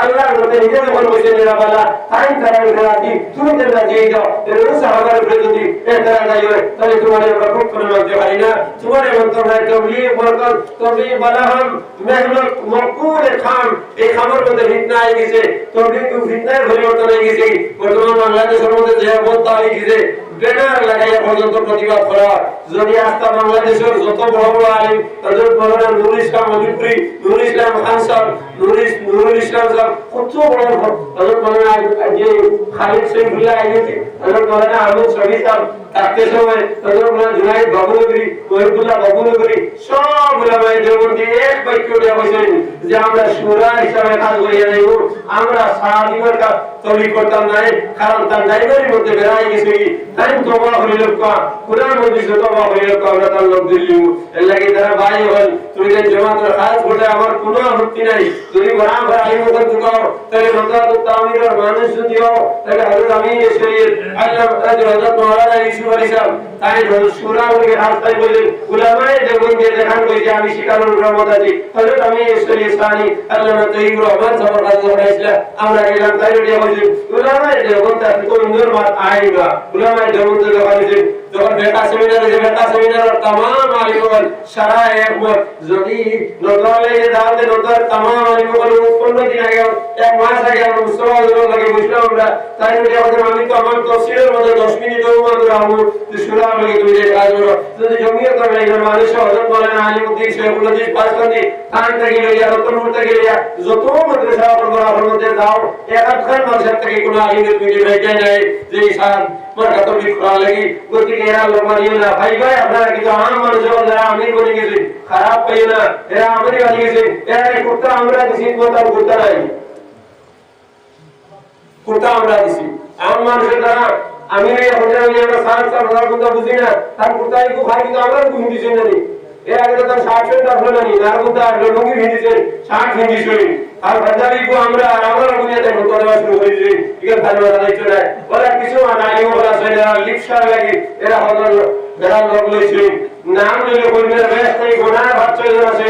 আল্লাহর মতে নিজে যখন কইছেন এরা বলা তাই তারা রাজি তুমি দেনা দিয়ে দাও এর সাহাবার প্রতি এতরা নাই তাহলে তোমার আমরা খুব করে মানতে পারি না তোমার মন্তব্য হয় তবলিগ বালাহাম মেহনত মকুল খাম এই খামের মধ্যে ফিতনা হয়ে গেছে তবলিগ ফিতনার পরিবর্তন হয়ে গেছে বর্তমান বাংলাদেশের মধ্যে যে অবস্থা হয়ে গেছে ব্যানার লাগাইয়া পর্যন্ত প্রতিবাদ করা যদি আস্থা বাংলাদেশের যত বড় বড় আলিম তাদের মৌলানা নুরুল ইসলাম মজিবপুরি নুরুল ইসলাম খান সাহেব নুরুল ইসলাম সাহেব কত বড় তাদের মৌলানা যে খালিদ সৈফুল্লাহ আইয়ুবী তাদের মৌলানা আহমদ শফি সাহেব থাকতে সময় তাদের মৌলানা জুনাইদ বাবুনগরী মহিবুল্লাহ বাবুনগরী সব উলামায়ে দেওবন্দি এক বাক্য দিয়ে বলেন যে আমরা শুরা হিসাবে কাজ করিয়া যাইব আমরা সাহাবীদের কাজ তৈরি করতাম না কারণ তার লাইব্রেরির মধ্যে বেড়াই গেছে তাই তোবা হইল কোরআন মধ্যে তোবা হইল আমরা তার লোক দিল্লি এর লাগে তারা ভাই হল তুমি যে জামাতের কাজ বলে আমার কোনো আপত্তি নাই যদি কোরআন ভাই আলিম মত দুকাও তাহলে নজাত তামিরের মানুষ দিও তাহলে হযরত আমি শরীর আল্লাহ হযরত মাওলানা ইউসুফ আলী সাহেব তাই শুরা হয়ে রাস্তায় বলে উলামায়ে দেওবন্দি দেখান কইছে আমি শিকারুল রহমত আছি হযরত আমি শরীর সানি আল্লাহ তৈয়ব রহমান সাহেব কাছে বলেছিল আমরা গেলাম তাই দিয়ে বলছি উলামায়ে দেওবন্দি কোন নূর মাত আইবা উলামায়ে দেওবন্দি দেখাইছে যখন বেটা সেমিনার तमाम আলিমগণ সারা একমত যদি নজরে দাওয়াতে নজর तमाम আলিমগণ 15 দিন আগে এক মাস আগে আমরা মুসলমানদের লাগে বুঝলাম আমরা তাই বলে আমাদের আমি তো আমার তফসিলের মধ্যে 10 মিনিট অনুমান রাখবো যে শুরা লাগে তুমি যে কাজ করো যদি জমিয়ে করে এই মানুষ হযরত মাওলানা আলিমউদ্দিন শেখুল আজিজ পাঁচখানি তাই থেকে লইয়া রতনপুর থেকে লইয়া যত মাদ্রাসা পড়ার মধ্যে দাও এক খান মাদ্রাসা থেকে কোনো আলিমের দুইটি ভাইটা নাই যে ইসান মার্কা তবলিগ করা লাগি গতিকে এরা লোক মানিও না ভাই আপনারা কিন্তু আম মানুষ যারা আমি বলে গেছি খারাপ পাইও না এরা আমারই বানিয়ে গেছে এরা কুর্তা আমরা দিছি কথা কুর্তা নাই কুর্তা আমরা দিছি আম মানুষের দ্বারা আমি হোটেল নিয়ে আমরা সাত কথা বুঝি না তার কুর্তা একটু ভাই কিন্তু আমরা একটু হিন্দি শুনে নি এর আগে তো তার 60 আসলো না নার কুর্তা লুঙ্গি হিন্দিছে 60 হিন্দি শুনি আর পাঞ্জাবি কো আমরা আর আমরা দুনিয়াতে কথা বলা শুরু করেছি ঠিক আছে ধন্যবাদ জানাইছো না বলা কিছু আনাইও বলা সেটা লিপসার লাগি এরা হলো যারা লোক লইছে নাম লইলে কইবে ব্যস্ত এই গোনা বাচ্চা আছে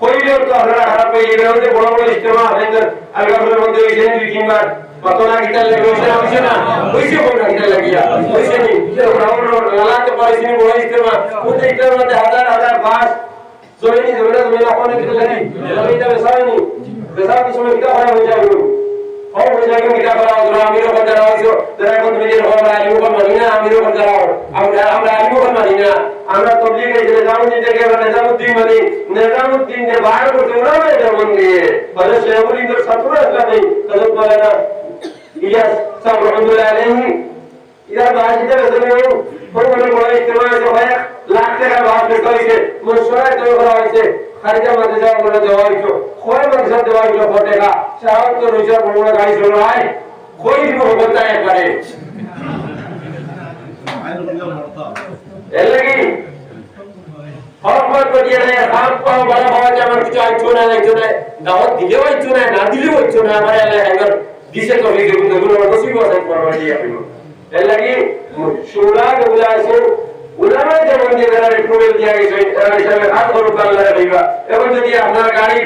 কইলেও তো আমরা খারাপ হয়ে যাবে বড় বড় ইস্তেমা আপনাদের আলগাপুরের মধ্যে হইছে দুই তিনবার কতনা গিটা লাগে হইছে না হইছে কোনটা গিটা লাগিয়া হইছে নি আমরা লালাতে পারিনি বড় ইস্তেমা ওই ইস্তেমার মধ্যে হাজার হাজার বাস জয়নি জয়না জয়না কোনে গিটা লাগি এটা বেসায়নি বেসা কিছু গিটা হয়ে যাবে और मुझे क्यों किताब पढ़ा और आमिरों पर जरा हो जरा को मुझे हो रहा है ऊपर मदीना आमिरों पर जरा हो আমরা আলিমও पर मदीना আমরা তবলিগ এই যে নিজামউদ্দিন থেকে নিজামউদ্দিন ने बाहर को उन्होंने जमन दिए बड़े शेखुल ছাত্র আসলে নেই হযরত মাওলানা ইলিয়াস সাহেব রহমাতুল্লাহ আলাইহি ইরা বাজিতে বেসনে কোন বড় ইস্তেমা আছে হয় লাখ টাকা ভাগ করতে হইছে মশরা তৈরি করা হইছে খারিজা মাঝে যাওয়া বলে দেওয়া হইছো খয় মাঝে দেওয়া হইলো টাকা চাও তো রইছা বড় বড় গাড়ি চলো ভাই কই দিব বলতা একবারে এলাকি হরকত করিয়ে না হাত পাও বড় হওয়া যেমন কিছু আইছো না দাওয়াত দিলেও আইছো না না দিলেও আইছো না আমার এলাকা দিছে তো লিখে কিন্তু গুলো নসিব আছে পরবাদি আপনি এলাকি শুরা গুলা আছে উলামা যেমন যে যারা রিপ্রুভেল দিয়া গেছে এরা হিসাবে হাত করুক আল্লাহ দিবা এবং যদি আপনার গাড়ি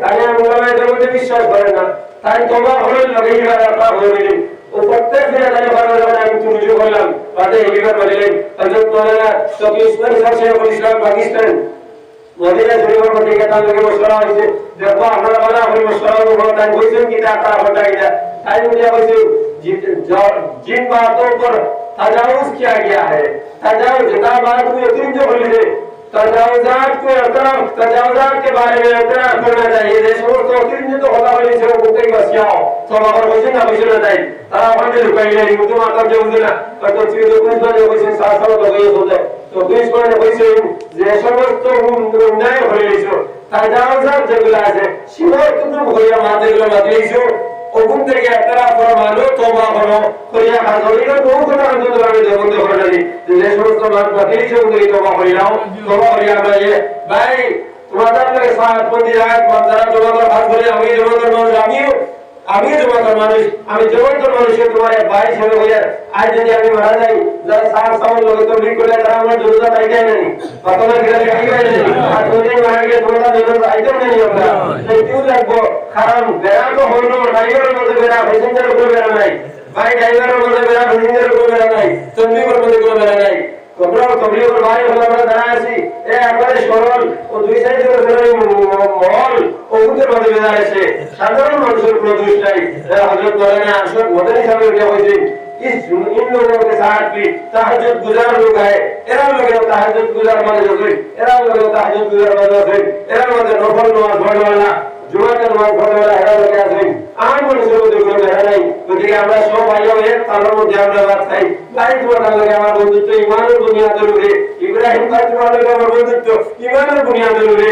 তাই উলামা যেমন বিশ্বাস করে না তাই তোমার হলো লগেইবার আপনার হয়ে গেলেন ও প্রত্যেক দিন তাই ভালো যখন আমি রুজু করলাম বাদে এইবার বললেন হযরত মাওলানা শফি উসমান সাহেব শেখুল ইসলাম পাকিস্তান মদিনা শরীফের মধ্যে কথা লগে মশলা হইছে দেখো আপনারা বলা আপনি মশলা করব তাই কইছেন কি তা হটা গিয়া তাই বলে কইছে जिन बातों पर तजावुज किया गया है तजावुज जितना बात हुई तीन जो बोली थे तजावुजात को तजावुजात के बारे में इतना करना चाहिए देशों तो तीन जो होला वाली से वो कई बसियाओ तो अगर मुझे ना मुझे ना जाए तारा बंदे रुपए ले रही मुझे माता जो उधर और तो फिर कुछ बार जो कुछ साथ साथ हो गए होते तो कुछ बार जो कुछ देशों तो नहीं हो रही सो तजावुजात जगला है शिवाय तुम भैया माते को मतलब सो ওগুন থেকে একটা ফরমানো তওবা করো করিয়া হাজরির বহু কথা আমি তোমাকে বলতে পারি যে সমস্ত মানুষ বাতিল করে তওবা করিলাও তওবা করিয়া আমরা ভাই তোমাদের লাগে সাথ বন্দি রাত বাজার তোমাদের ভাগ করে আমি জমাদার মানুষ আমি জমাদার মানুষ আমি জমাদার মানুষের তোমার ভাই হিসেবে হইয়া আজ যদি আমি মারা যাই যারা সাথ সামল লোক তো লিখ করে তারা আমার জরুরত পাই যায় না কতটা গিয়ে খাই যায় না আর যদি মারা গিয়ে তোমাদের জরুরত আইতেও নেই আমরা তাই কিউ লাগবো কারণ বেড়া তো হলো ড্রাইভারের মধ্যে বেড়া প্যাসেঞ্জারের উপরে বেড়া নাই ভাই ড্রাইভারের মধ্যে বেড়া প্যাসেঞ্জারের উপরে বেড়া নাই তবলিগের মধ্যে কোনো বেড়া নাই তোমরা তবলিগের ভাই হলো আমরা দাঁড়ায় আছি এ একবারে সরল ও দুই সাইডে মহল ওদের মধ্যে বেড়া আছে সাধারণ মানুষের কোনো দোষ নাই হযরত মাওলানা আশরাফ মদনী সাহেব এটা হয়েছে इस इन लोगों के साथ भी तहज्जुद गुजार लोग है एरा लोग तहज्जुद गुजार माने जो एरा लोग तहज्जुद गुजार माने जो एरा लोग नफल नमाज पढ़ने वाला जुमा का नमाज पढ़ने वाला एरा लोग আছে आम মানুষের মধ্যে কোনো বেড়া নাই ওদিকে আমরা সব ভাইও এক তালের মধ্যে আমরা বাদ খাই তাই তোমার লাগে আমার বন্ধুত্ব ঈমানের বুনিয়াদের উপরে ইব্রাহিম ভাই তোমার লাগে আমার বন্ধুত্ব ঈমানের বুনিয়াদের উপরে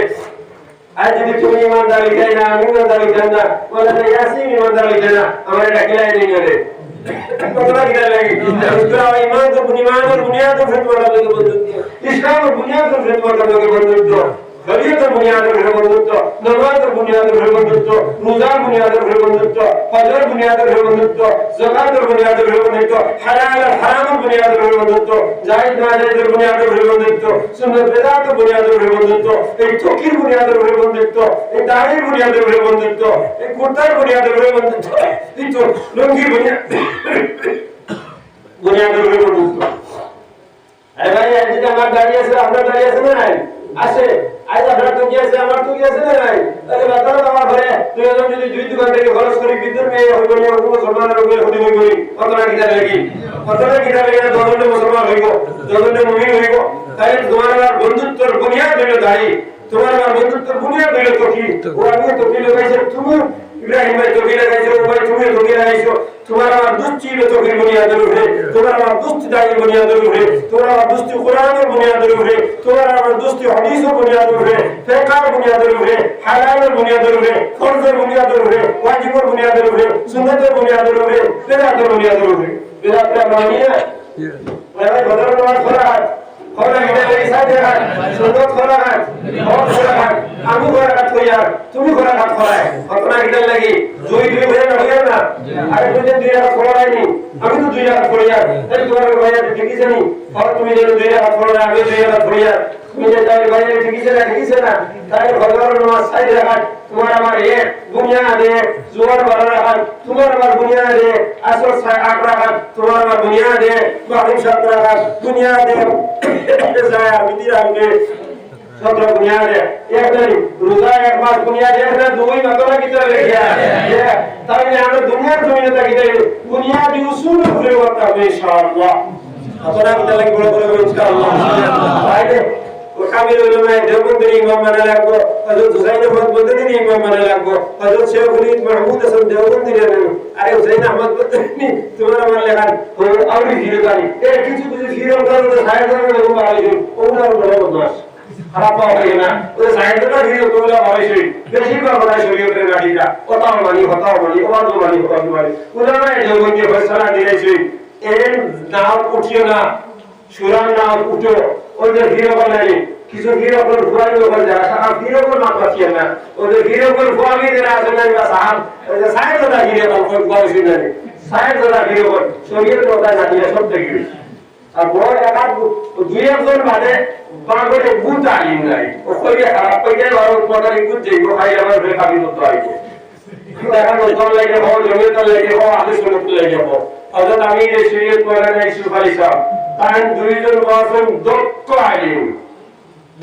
আজ যদি তুমি ঈমানদার লিখাই না আমি ঈমানদার লিখাই না বলে না ইয়াসিন ঈমানদার লিখাই না আমার এটা খেলাই নেই রে कतरा किया लगी दूसरा ईमान तो बुनियाद तो फिर वाला लोग बंधुत्व इस्लाम और बुनियाद तो फिर वाला लोग बंधुत्व शरीयत और बुनियाद पर बंधुत्व नमाज और बुनियाद पर बंधुत्व रोजा बुनियाद पर बंधुत्व फजर बुनियाद पर बंधुत्व ज़कात और बुनियाद पर बंधुत्व हलाल और हराम बुनियाद पर बंधुत्व जायज नाजायज और बुनियाद पर बंधुत्व सुन्नत बिदअत और बुनियाद पर बंधुत्व एक तौकीर बुनियाद पर बंधुत्व एक दाढ़ी बुनियाद पर बंधुत्व एक कुर्ता बुनियाद पर बंधुत्व एक तो लुंगी बुनियाद पर बंधुत्व अरे भाई आज जब हमारी गाड़ी ऐसे अपना गाड़ी ऐसे ना है আসে আজ আপনার তো কি আছে আমার তো কি আছে না ভাই তাহলে বাতাও আমার ঘরে তুই যখন যদি দুই দোকান থেকে খরচ করি বিদ্যুৎ মেয়ে হইব না কোনো মুসলমানের উপরে হতে হইব কতটা কিটা লাগি দশজনে মুসলমান হইব দশজনে মুমিন হইব তাই তোমার আর বন্ধুত্বের বুনিয়াদ হইল দাঁড়ি তোমার আর বন্ধুত্বের বুনিয়াদ হইল তো কি ও আমি তো কি লাগাইছে তুমি ইব্রাহিম ভাই তো কি লাগাইছে ও ভাই তুমি তো কি লাগাইছো তোমার আমার দুস্তি তো কি বুনিয়াদের উপরে তোমার আমার দুস্তি দাঁড়িয়ে বুনিয়াদের উপরে তোমার আমার দুস্তি কোরআনের বুনিয়াদের উপরে তোমার আমার দুস্তি হাদিসের বুনিয়াদের উপরে ফিকহের বুনিয়াদের উপরে হালালের বুনিয়াদের উপরে ফরজের বুনিয়াদের উপরে ওয়াজিবের বুনিয়াদের উপরে সুন্নতের বুনিয়াদের উপরে বিদআতের বুনিয়াদের উপরে বিদআতের মানিয়া ভাই বদর নামাজ পড়া খোলা এটা এই সাথে হাত সুন্নত খোলা হাত হক খোলা হাত আমি খোলা হাত কইয়া তুমি খোলা হাত খোলায় কতটা কিটা লাগি দুই হয়ে না হইয়া না আর দুই হাত খোলায়নি আমি তো দুই হাত খোলিয়া তাই তোমার ভাইয়া ঠিকই জানি আর তুমি যে দুই হাত খোলা আমি দুই হাত খোলিয়া তুমি যে তাই ভাইয়া ঠিকই না তাই ভগবান নামাজ সাইড রাখাত তোমার আমার এক বুনিয়াদে জোয়ার বাড়া রাখাত তোমার আমার বুনিয়াদে আসর আট রাখাত তোমার আমার বুনিয়াদে বাকিম সাত রাখাত বুনিয়াদে যায় মিতি রাখবে সত্র বুনিয়াদে এক দিন রোজা এক মাস বুনিয়াদে এক না দুই মাতলা কিতা লেখিয়া তাহলে আমরা দুনিয়ার জমিনে তাকিতে বুনিয়াদি উসুল উপরে করতে হবে ইনশাআল্লাহ আপনারা কিতা লাগবে বলে ইনশাআল্লাহ তাইলে কামিল উলামা দেওবন্দের ইমাম মানা লাগবো, হযরত হুসাইন আহমদ বদরীর ইমাম মানা লাগবো, হযরত শেখ ওলীদ মাহমুদ হাসান দেওবন্দের ইমাম। আরে হুসাইন আহমদ বদরী তোমার আমার লেখান ও আউলি ফিরকানি এর কিছু কিছু ফিরল করে সাহেবদের এরকম আইছে ওগুলো বড় বদমাশ খারাপ হয় না। ওই সাহেবদের ফিরল তোলা হইছে বেশিরভাগ বড় শরীয়তের গাড়িটা কথাও মানি ওয়াজ মানি উলামা দেওবন্দের ফয়সালা দিয়েছে এর নাম উঠিও না, সুরান নাম উঠো ওদের ফিরকল নাই। কিছু ফিরকল ফুয়াই ওখানে যারা সারা ফিরকল নাম পাচ্ছি না, ওদের ফিরকল ফুয়াবি যারা আছেন না বা সাহাব সাহেব দাদা ফিরকল কোন বয়সী নেই, সাহেব দাদা ফিরকল শরীয়ত কথা না দিয়ে সব থেকে বেশি। আর বড় একাধ দুই একজন বাদে বাংলাদেশে বুঝ আলিম নাই, ও কইয়া খারাপ কইয়া আর পদারি বুঝ যাইব খাই আমার বেকাবি করতে আইছে। এখন ওজন লাগে হো জমিয়ত লাগে হো আহলে সুন্নাত লাগে হো। হযরত আমির শরীয়ত মাওলানা ইউসুফ আলী সাহেব তার দুইজন বলেন দক্ষ আলিম,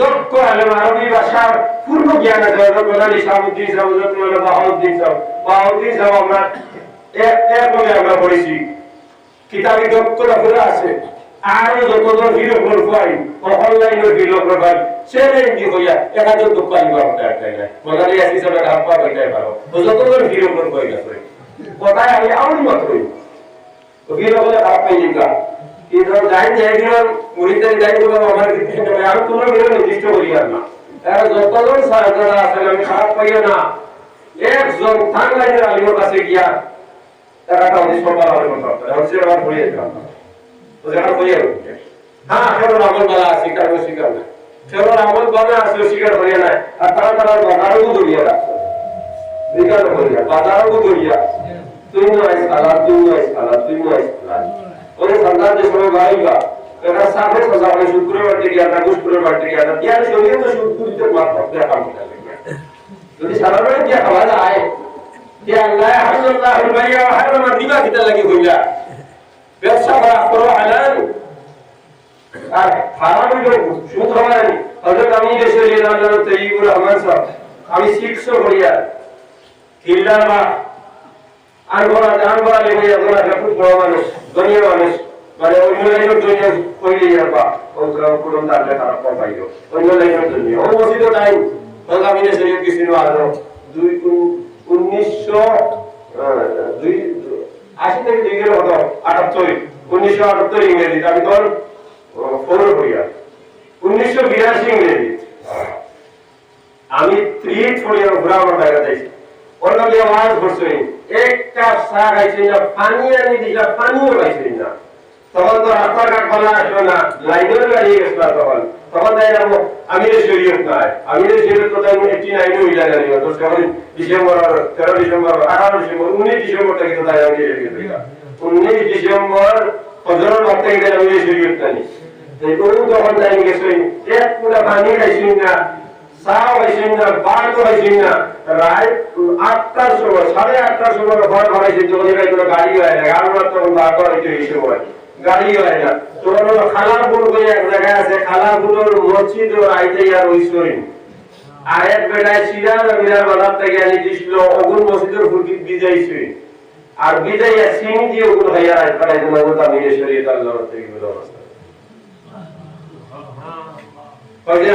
দক্ষ আলেম, আরবি ভাষার পূর্ণ জ্ঞান আছে। হযরত মাওলানা ইসলামউদ্দিন সাহেব, হযরত মাওলানা বাহাউদ্দিন সাহেব আমরা এরকমই আমরা পড়েছি, কিতাবি দক্ষতা পুরো আছে। আর যতজন ফিরকল পাই অনলাইনের ফিরকল পাই সেটাই কি হইয়া একাধিক দক্ষ আলিম করতে একটা নাই মাওলানা ইয়াসিন সাহেব আপা বইটাই ভালো যতজন ফিরকল পাই না করে কথাই আমি আউল মাত্রই ফিরকলে খারাপ পাই না কিন্তু যাই জায়গার মুরিদের জায়গাগুলো আমার কিন্তু আর কোনো বেরো নির্দিষ্ট করি আর না। এর যতজন সাহায্যরা আছে আমি খারাপ পাইও না, একজন থানলাইনের আলিমের কাছে গিয়া তারা কাউকে সবার আলো করতে হচ্ছে আবার পড়িয়ে দিলাম তো যেটা পড়িয়ে হ্যাঁ সেগুলো আমল বালা আছে কারো শিকার না, সেগুলো আমল বালা আছে শিকার হইয়া নাই। আর তারা বাজারও দরিয়া রাখছে বিকাল হইয়া বাজারও দরিয়া তুই নয় সালাদ তুই নয় সালাদ তুই নয় সালাদ ওই সন্তান যে সময় গাইবা এটা সাথে সজাবে শুক্রবার থেকে আনা শুক্রবার থেকে আনা ইয়ার শরীরে তো শুক্রবার মাত্র দেখা করতে লাগে যদি সারা রাত দিয়া খাওয়া যায় যে আল্লাহ হাল্লাল্লাহুল বাইয়া ওয়া হারামা রিবা কিতা লাগি হইলা ব্যবসা করা করো হালাল আর হারাম হইলো সুদ হয়। হযরত আমির শরীয়ত আল্লাহ তাইয়িবুর রহমান সাহেব আমি 600 হইয়া কিল্লার বা আনবরা জানবরা লেগে যাওয়া খুব বড় মানুষ দুনিয়ার মানুষ মানে অন্য লাইনের জন্য কইলে যাবা ও পুরো তারলে খারাপ পাইলো অন্য লাইনের জন্য ও মসজিদ টাইম তখন আমি শরীয়ত কি ছিল আর 1980 থেকে 1978 ইংরেজি আমি তখন ফোর হইয়া 1982 ইংরেজি আমি 3 ফোরিয়ার ঘোরা আমার বাইরে যাইছি ওর দিয়ে আওয়াজ করছে এক কাপ চা খাইছি না পানি আনি দিলা পানিও খাইছি না। তখন তো রাস্তাঘাট ভালো আসলো না, লাইনের গাড়ি গেছিল তখন তাই যাবো আমির শরীয়ত নাই, আমির শরীয়ত তো 89 হইলা গাড়ি তো 13 ডিসেম্বর 18 ডিসেম্বর 19 ডিসেম্বর থেকে তো তাই আমির শরীয়ত হইলা 19 ডিসেম্বর ফজরের ওয়াক্ত থেকে আমির শরীয়ত নাই। এই কোন যখন টাইম গেছে এক পুরা পানি খাইছি না, সাও হইছে না, বারো হইছে না, রাত 8টার সময় 8:30টার সময় ঘর ভাড়াইছে যখন এখানে কোনো গাড়ি হয় না, গাড়ি তখন বারো হইতে এই সময় গাড়ি হয় না। তখন খালারপুর বলে এক জায়গায় আছে, খালারপুরের মসজিদ ও আইতে আর ঐশ্বরী আর এক বেলায় সিরাজ মিরার বাজার থেকে আনি দিছিল ওগুন মসজিদের ফুলকি বিজাইছে আর বিজাইয়া সিং দিয়ে ওগুলো হইয়া রাত পাঠাইছে নগদ আমি শরীয়ত আল্লাহর থেকে বলে অবস্থা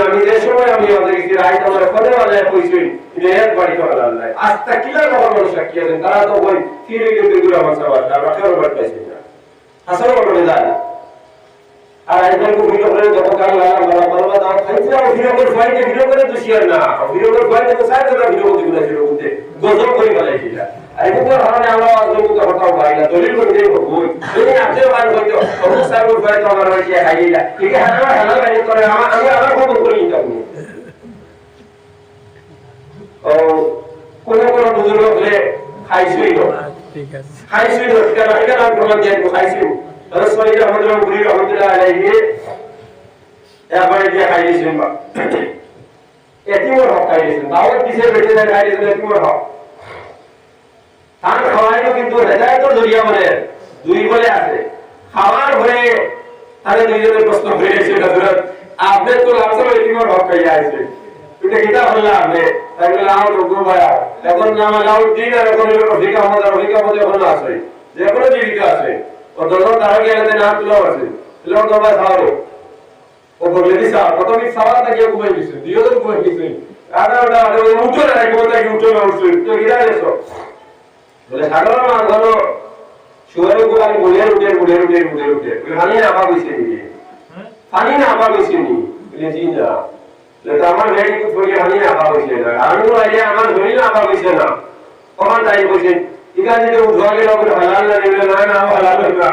আমি যে সময় আমি ওদের কি রাইট আমার ফলে আল্লাহ কইছেন যে এক বাড়ি তো আল্লাহ আস্তা কিলা মানুষ সাক্ষী আছেন তারা তো ওই ফিরে গেলে গুলো আমার সবার আর রাখার বাট পাইছে না আসলে বলে যায় আর একজন কো ভিডিও করে যত কাল লাগা বলা বলা দাও খাইছে আর ভিডিও করে ভিডিও করে দুশিয়ার না ভিডিও করে ফাইটে তো সাইড করে ভিডিও করে দিলা শুরু করতে গজব করে বলাইছিল আর এই তো হারানে আমরা আজকে তো হটাও বাইলা দলিল করে দেব বই যদি আপনি বার হইতো অবু সাহেব ফাইট আমার হইছে খাইলা ঠিক আছে হালাল বাইরে করে আমি আবার খবর করে নিতাম ও কোন বুজুর্গ হলে খাইছই না ঠিক আছে খাইছই না এটা না প্রমাণ দিয়ে খাইছই রাসূলুল্লাহ রাহমাতুল্লাহ আলাইহি এবারে দিয়ে খাইছেন বা এতিমর হক খাইছেন দাওয়াত দিছে বেটে না খাইছেন এতিমর হক তার খাওয়াইও কিন্তু হেদায়েতের জরিয়া মানে দুই বলে আছে খাওয়ার ভরে তাহলে দুইজনের প্রশ্ন হয়ে গেছে হযরত আপনি তো লালসা এতিমর হক খাইয়া আছে এটা কিটা হলো আপনি তাইলে লাও রোগ ভায়া এখন নাম লাউ দিন আর এখন রফিক আহমদ এখন আছে যে কোনো জীবিত আছে ও দলন তারা গেলে না তুলো আছে তুলো তো বাস আরো ও বলে দিছে প্রথমে সাওয়া থেকে ঘুমাই গেছে দুইজন ঘুমাই গেছে আদা ওটা উঠো না ঘুমাতে উঠো না উঠছো তো গিরা এসো বলে সাগর মা ধরো শুয়ারে গোয়ালে উঠে পানি না আপা কইছে নি পানি না আপা কইছে নি বলে জি না তো আমার মেয়েটি থোড়ি পানি না আপা কইছে না আমি তো আইডিয়া আমার ধরি না আপা কইছে না কমান টাইম কইছে ইকানে যে উঠা গেল বলে হালাল না নিলে না হালাল না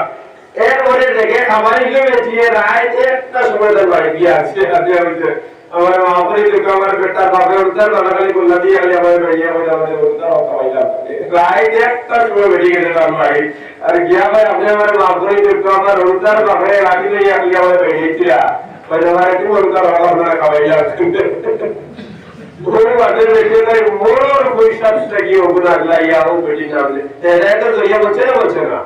এরপরে দেখে খাবারই গিয়ে দিয়ে রাত একটা সময় তার বাড়ি গিয়ে আসছে আজকে হইছে আমার মাপরি দেখো আমার বেটা বাপে উত্তর বানালি বললা দিয়ে গেলে আমার ভাইয়া বলে আমাদের উত্তর খাওয়াইলাম রাত একটা সময় বেরিয়ে গেছে তার বাড়ি আর গিয়া ভাই আপনি আমার মাপরি দেখো আমার উত্তর বাপে রাখি লইয়া গিয়া আমার বেরিয়েছিল বলে আমার কি উত্তর আপনারা খাওয়াইলাম ওরে বাদে দেখে তাই মোর পয়সাটা কি ওগুলা লাইয়া ও বেটি নামলে এটা তো জরিয়া বলছে না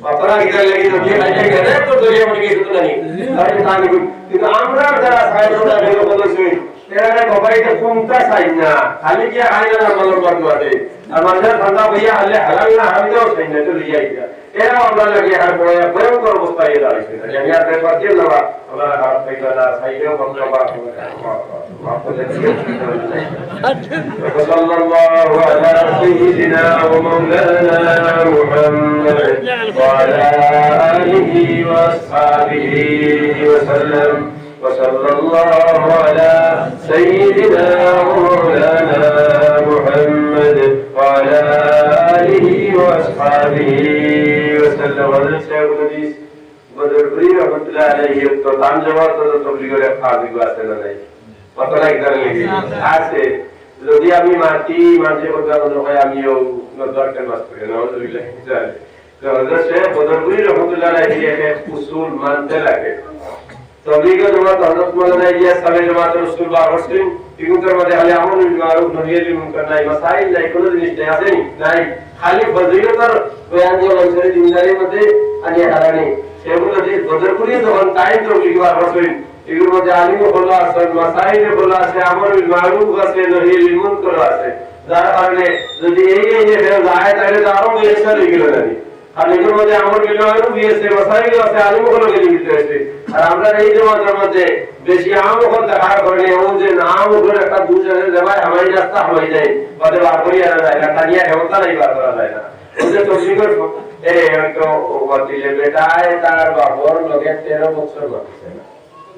পাতলা গিরা লাগি তো দিয়ে লাইয়া গেলে তো জরিয়া বলি কিছু তো নাই তাই তানি কিন্তু আমরা যারা সাইডটা বের বলেছি এরা মোবাইলটা কোনটা সাইড না খালি কি আইনা না মলম করতে আর মানুষ ঠান্ডা ভাইয়া হলে হালাল না হামিদাও সাইড না তো লিয়া গিয়া এরা আমরা লাগি আর ভয়ঙ্কর অবস্থায় দাঁড়িয়েছে আমি আর ব্যাপার কি না আমরা আর পাইলা না সাইডেও বন্ধ করা صلى الله على سيدنا ومولانا محمد وعلى آله وأصحابه وسلم وصلى الله على سيدنا ومولانا محمد وعلى آله وأصحابه وسلم والشيخ الحديث بدربري رحمة الله عليه التوتان جواب تبلیغ خاصی واسطه نہیں پتہ کر لگی আছে যদি আমি মাটি মাঝে কথা হয় আমিও নজর করে মাস করে নাউজুবিল্লাহ জালে তো হযরত শেখ বদরপুরি রহমাতুল্লাহ আলাইহি এক উসুল মানতে লাগে তবলিগ জামাত হযরত মাওলানা ইলিয়াস সাহেব জামাত রাসূল বারসিন এগুলোর মধ্যে খালি আমল বিল মারুফ নহি আনিল মুনকার নাই মাসাইল নাই কোন জিনিস আছে নাই খালি ফজিলতর বয়ান দিয়ে মানুষের জিন্দারির মধ্যে আনি হারানি সেগুলো যে বদরপুরি যখন টাইম তবলিগ বারসিন এগুলোর মধ্যে আলিম বলা আছে মাসাইল বলা আছে আমল বিল মারুফ আছে নহি আনিল মুনকার আছে যার কারণে যদি এই যে যায় তাহলে তো আরো বেশি হয়ে গেল জানি আর এগুলোর মধ্যে আমল বিল মারুফ আছে মাসাইল আছে আলিম বলা গেলে আছে আর আমরা এই জমাতের মধ্যে বেশি আম ওখান দেখার কারণে ও যে নাম ওখানে একটা দুজনের দেবায় আমায় রাস্তা হয়ে যায় পদে বার করি আনা যায় না তানিয়া হেমতা নাই বার করা যায় না ওদের তবলিগের তো বদিলে বেটায় তার বাবর লগে 13 বছর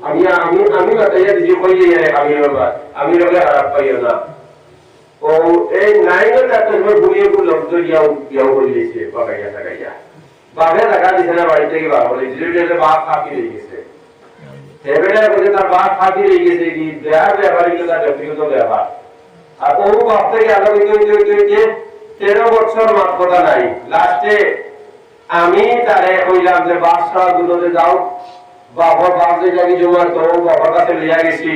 বাকি না আমি বাতাইয়া দিজি কইয়ে রে আমি বাবা আমি লগে খারাপ পাইও না ও এই নাইনের একটা সময় বুড়িয়ে বুড় লব্ধ ইয়াও বলিয়েছে বাগাইয়া টাকাইয়া বাগে টাকা দিছে না বাড়ি থেকে বার বলে দিলে বাপ ফাঁকি হয়ে গেছে এবারে বলে তার বাপ ফাঁকি হয়ে গেছে কি দেয়ার ব্যাপারই তো তার ব্যক্তিগত ব্যাপার আর ও বাপ থেকে আলাদা যে 13 বছর মাত কথা নাই লাস্টে আমি তারে কইলাম যে বাদশা গুলোতে যাও বাবার বাপ যে জায়গা জমার তো বাবার কাছে লিয়া গেছি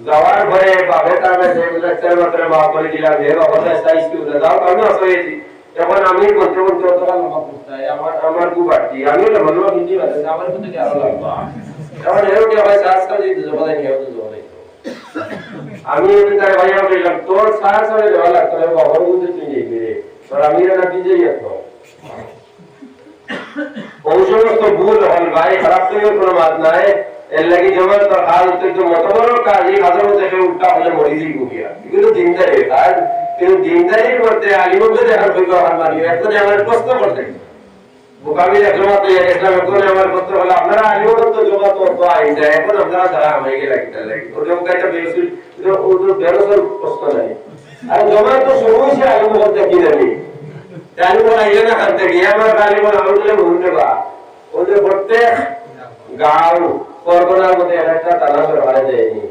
যাওয়ার পরে বাপের কাছে যে লেকচার মাত্র বাপ বলে দিলাম হে বাবা সাইজ কি উঠে যাও আমি আসয়েছি এখন আমি বলতে অতটা লম্বা করতে আমার খুব বাড়তি আমি ভালো হিন্দি ভাষা আমার কিন্তু কি আরো লাগবে এখন এর কি হয় সাজ কাজ দিতে জমা দেয় কেউ তো জমা দেয় আমি ওই তার ভাইয়া বললাম তোর সাজ করে দেওয়া লাগতো বাবার মধ্যে তুই নিয়ে তোর আমি না দিতে যেত ওই সমস্ত ভুল হল ভাই খারাপ তো কোনো বাত নাই এর লাগি জমা তোর হাল তো মত বড় কাজ এই হাজার থেকে উল্টা হলে মরি যাই গিয়া এগুলো জিন্দারে কাজ কিন্তু জিন্দারির মধ্যে আলিমকে দেখার যোগ্য হার মানি এখন আমার প্রশ্ন করতে মুকাবিলা জমাতে ইসলাম এখন আমার প্রশ্ন হলো আপনারা আলিমকে তো জমা তো আইছে এখন আপনারা যারা আমাকে লাগিতে লাগে ওটা একটা বেসিক ওটা বেরোসর প্রশ্ন নাই আর জমা তো সমস্যা আলিমকে কি জানি আলিম আইলে না করতে গিয়ে আমার আলিম আমলে ভুলতে বা ওদের প্রত্যেক গাঁও করগনার মধ্যে একটা তালাশের হারে যায়নি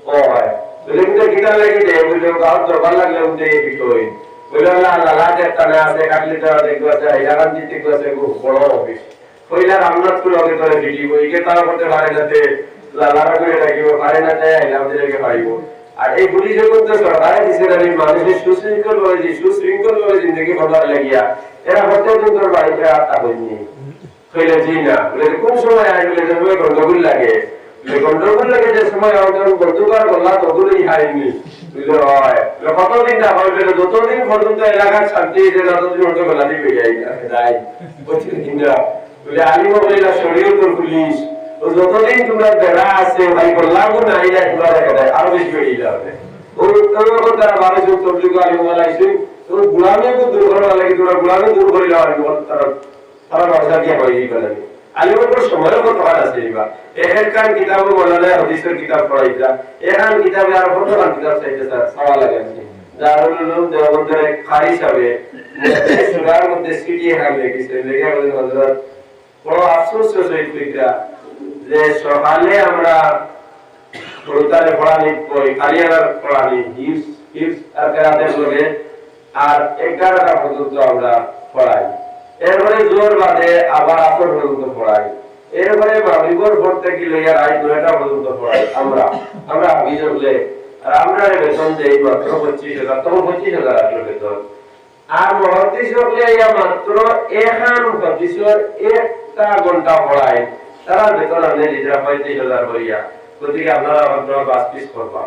ও হয় বলে কিটা লাগে দে বলে গাঁও দরবার লাগলে উঠে বিষয় বলে আল্লাহ লালাট একটা না আছে কাটলিটা দেখো আছে হাইলাকান দিতে আছে খুব বড় অফিস কইলা রামনাথপুর লগে করে দিলি ওইকে তার করতে পারে নাতে লালারা করে রাখিব পারে না তাই আমাদেরকে পাইব আর এই পুলিশের মধ্যে সরকারে দিছে না মানুষের সুশৃঙ্খল ভাবে জিন্দগি বদলার লাগিয়া এরা প্রত্যেকদিন তোর বাড়িতে আটটা হয়নি কইলে জি না বলে কোন সময় আয় বলে যে গন্ডগোল লাগে গন্ডগোল লাগে যে সময় আমাদের বন্ধুকার বললা ততদিন হারিনি বুঝলো হয় কতদিন না হয় বলে যতদিন পর্যন্ত এলাকার শান্তি যে ততদিন হয়তো গলাটি পেয়ে যায় না বলে আলিম বলিলা শরীয়তের পুলিশ যতদিন তোমরা বেড়া আছে ভাই বললাম নাই না তোমরা দেখা যায় আরো বেশি বেড়ে যাবে ওই তারা 12 তবলিগ আলিম আলাইছে তো গুলামে কো দূর করা লাগে তোমরা গুলামে দূর করে লাও তারা তারা ভাষা কি হয় এই বলে আলিমের পর সময়ের কত হার আছে এবার এখানকার কিতাব বলালে হাদিসের কিতাব পড়াইতা এখান কিতাবে আর কত কিতাব চাইতে স্যার সওয়াল লাগে দারুল উলুম দেওবন্দের কারি হিসাবে সুরার মধ্যে সিটি এখানে লিখেছে লেখা বলেন হযরত বড় আফসোস হইছে যে সকালে আমরা পড়তারে পড়ানি কই কালিয়ার পড়ানি হিফস আর কেরাতের লগে আর 11টা পর্যন্ত আমরা পড়াই এরপরে জোর বাদে আবার আসর পর্যন্ত পড়াই এরপরে মাগরিবের পর থেকে লইয়া রাত 9টা পর্যন্ত পড়াই আমরা হাফিজুল্লাহ আর আমরা বেতন দেই মাত্র 25,000 তখন 25,000 আসলে বেতন আর মুহাদ্দিস হলে ইয়া মাত্র এখান হাদিসের একটা ঘন্টা পড়াই তারা বেতন আপনি নিজেরা 35,000 করিয়া গতিকে আপনারা মাত্র 5 পিস করবা